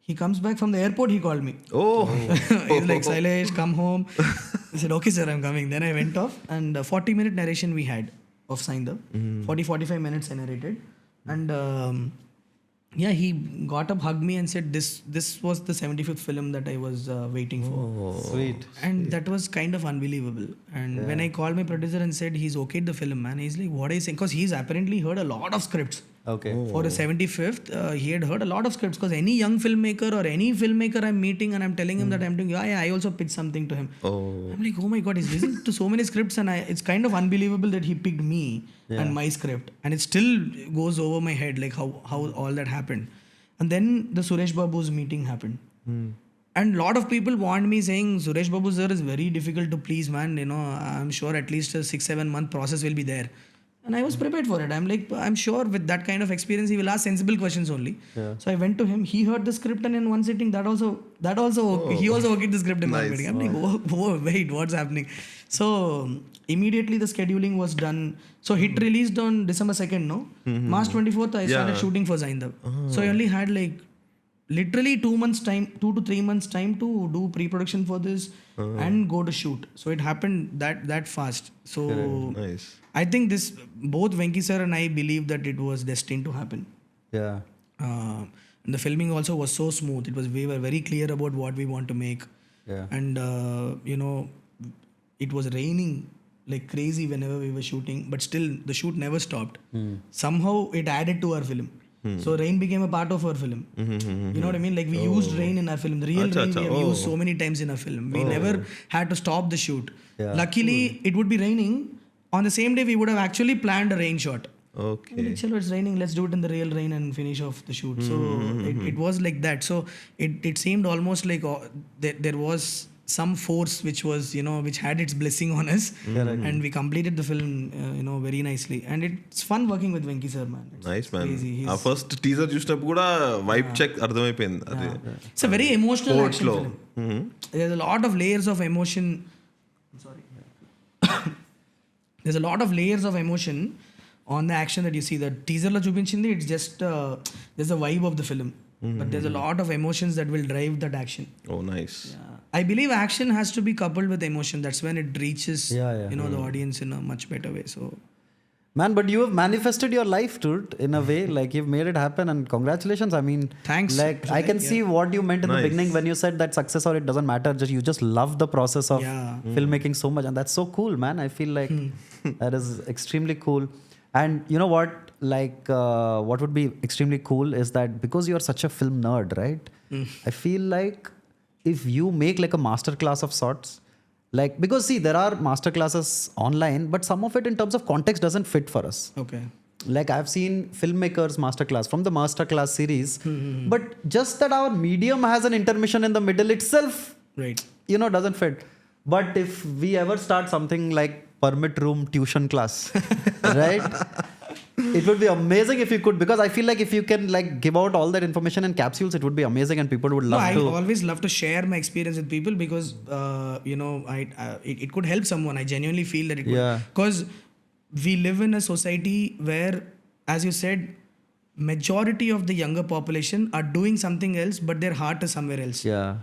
He comes back from the airport, he called me. Oh. He's like, Sailesh, come home. I said, okay, sir, I'm coming. Then I went off, and 40-minute narration we had of Saindav. 40-45 minutes I narrated. And yeah, he got up, hugged me, and said, this was the 75th film that I was waiting for. Sweet. And that was kind of unbelievable. And when I called my producer and said he's okayed the film, man, he's like, what are you saying? Because he's apparently heard a lot of scripts. Okay. For a 75th, he had heard a lot of scripts, because any young filmmaker or any filmmaker I'm meeting and I'm telling him that I'm doing, I also pitched something to him. Oh. I'm like, oh my God, he's listened to so many scripts, and it's kind of unbelievable that he picked me and my script. And it still goes over my head, like how all that happened. And then the Suresh Babu's meeting happened. And a lot of people warned me, saying, Suresh Babu sir is very difficult to please, man. I'm sure at least a 6-7 month process will be there. And I was prepared for it. I'm like, I'm sure with that kind of experience, he will ask sensible questions only. Yeah. So I went to him. He heard the script, and in one sitting, he also okayed the script in one meeting. I'm like, oh, wait, what's happening? So immediately the scheduling was done. So hit released on December 2nd, no? March 24th, I started shooting for Saindav. So I only had like literally 2 months time, 2 to 3 months time to do pre-production for this and go to shoot. So it happened that fast. So Nice. I think both Venki sir and I believe that it was destined to happen. Yeah. And the filming also was so smooth. We were very clear about what we want to make. Yeah. And it was raining like crazy whenever we were shooting, but still the shoot never stopped. Somehow it added to our film. So rain became a part of our film. You know what I mean? Like we used rain in our film. The real rain we have used so many times in our film. We never had to stop the shoot. Yeah. Luckily, it would be raining. On the same day, we would have actually planned a rain shot. Okay. Like, chalo, it's raining, let's do it in the real rain and finish off the shoot. So it was like that. So it seemed almost like there was some force which was, which had its blessing on us. And we completed the film, very nicely. And it's fun working with Venki sir, man. Naice, man. Crazy. ఆ first teaser చూసినప్పుడు కూడా vibe check అర్థమైపోయింది అది. It's a very emotional action Slow. film. There's a lot of layers of emotion. I'm sorry. There's a lot of layers of emotion on the action that you see. The teaser lo chupinchindi, it's just there's a vibe of the film, but there's a lot of emotions that will drive that action. Oh, nice. I believe action has to be coupled with emotion. That's when it reaches the audience in a much better way. So Man, but you have manifested your life, dude, in a way. Like you've made it happen, and congratulations. I mean, Thanks. Like I can see what you meant in the beginning when you said that success or it doesn't matter. You just love the process of filmmaking so much, and that's so cool, man. I feel like that is extremely cool. And you know what? Like, what would be extremely cool is that because you are such a film nerd, right? I feel like if you make like a master class of sorts. Like, because see, there are master classes online, but some of it in terms of context doesn't fit for us. okay. Like I've seen filmmakers masterclass from the masterclass series, but just that our medium has an intermission in the middle itself, Right. doesn't fit. But if we ever start something like permit room tuition class, right? It would be amazing if you could, because I feel like if you can like give out all that information in capsules, it would be amazing and people would love I to. always love to share my experience with people because it could help someone. I genuinely feel that it could. Yeah. Because we live in a society where, as you said, majority of the younger population are doing something else, but their heart is somewhere else. Yeah.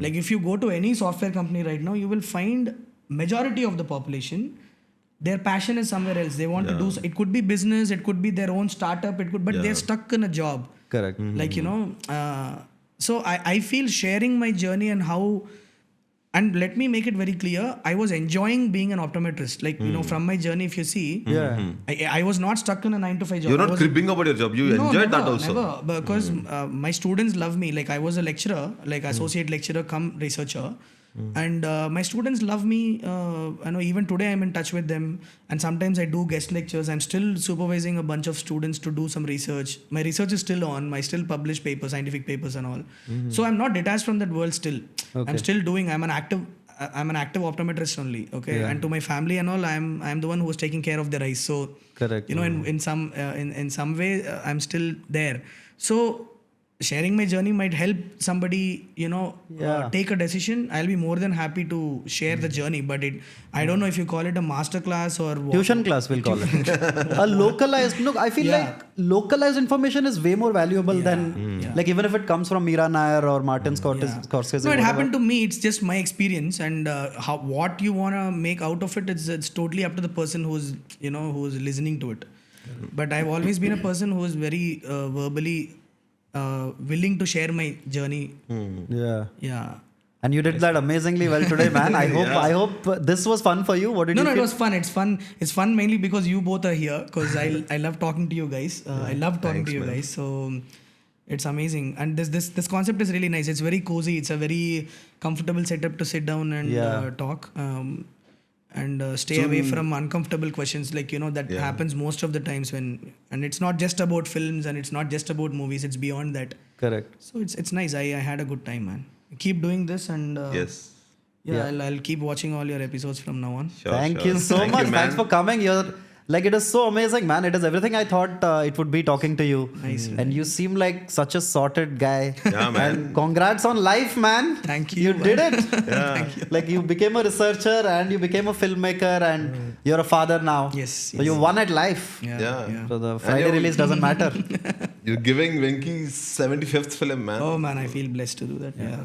Like if you go to any software company right now, you will find majority of the population, their passion is somewhere else. They want to do. It could be business. It could be their own startup. But they're stuck in a job. Correct. Like so I feel sharing my journey and how. And let me make it very clear. I was enjoying being an optometrist. Like from my journey, if you see, I was not stuck in a 9 to 5 job. You're not cribbing about your job. You enjoyed that also. Never, because my students love me. Like I was a lecturer, like associate lecturer, come researcher. And my students love me. I know even today I'm in touch with them, and sometimes I do guest lectures. I'm still supervising a bunch of students to do some research. My research is still on. I still publish papers, scientific papers and all. So I'm not detached from that world still. I'm still doing. I'm an active optometrist only. Okay, and to my family and all, I'm the one who's taking care of their eyes. So Correct. you know, in some way, I'm still there. So sharing my journey might help somebody, you know, take a decision. I'll be more than happy to share the journey, but I don't know if you call it a master class or what. Tuition class, we'll call it. A localized, look, I feel like localized information is way more valuable than, like, even if it comes from Mira Nair or Martin Scorsese. No, it whatever. happened to me. It's just my experience, and what you want to make out of it, it's totally up to the person who's listening to it. But I've always been a person who is very verbally willing to share my journey. Yeah. And you did that amazingly well today, man. I hope this was fun for you. What did you No, feel? it was fun. It's fun mainly because you both are here, because I love talking to you guys. I love talking to you guys. So it's amazing. And this concept is really nice. It's very cozy. It's a very comfortable setup to sit down and talk. And stay away from uncomfortable questions, like, you know, that happens most of the times and it's not just about films, and it's not just about movies, it's beyond that. Correct. So it's nice. I had a good time, man. Keep doing this, and Yes. I'll keep watching all your episodes from now on. Sure, Thank sure. you so Thank much. you, man. Thanks for coming. Like, it is so amazing, man. It is everything I thought it would be talking to you. Nice. And you seem like such a sorted guy. Yeah, man. And congrats on life, man. Thank you, You man. did it. Thank you. Like, you became a researcher and you became a filmmaker and you're a father now. Yes, So you won at life. Yeah. So the Friday release doesn't matter. You're giving Venky's 75th film, man. Oh man, I feel blessed to do that. Yeah.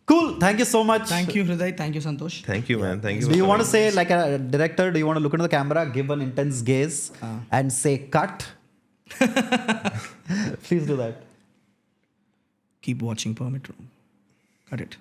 Cool. Thank you so much. Thank you, Hriday. Thank you, Santhosh. Thank you, man. Thank you. Do for you want to coming. say, like a director, do you want to look into the camera, give an intense gaze and say cut? Please do that. Keep watching Permit Room. Cut it.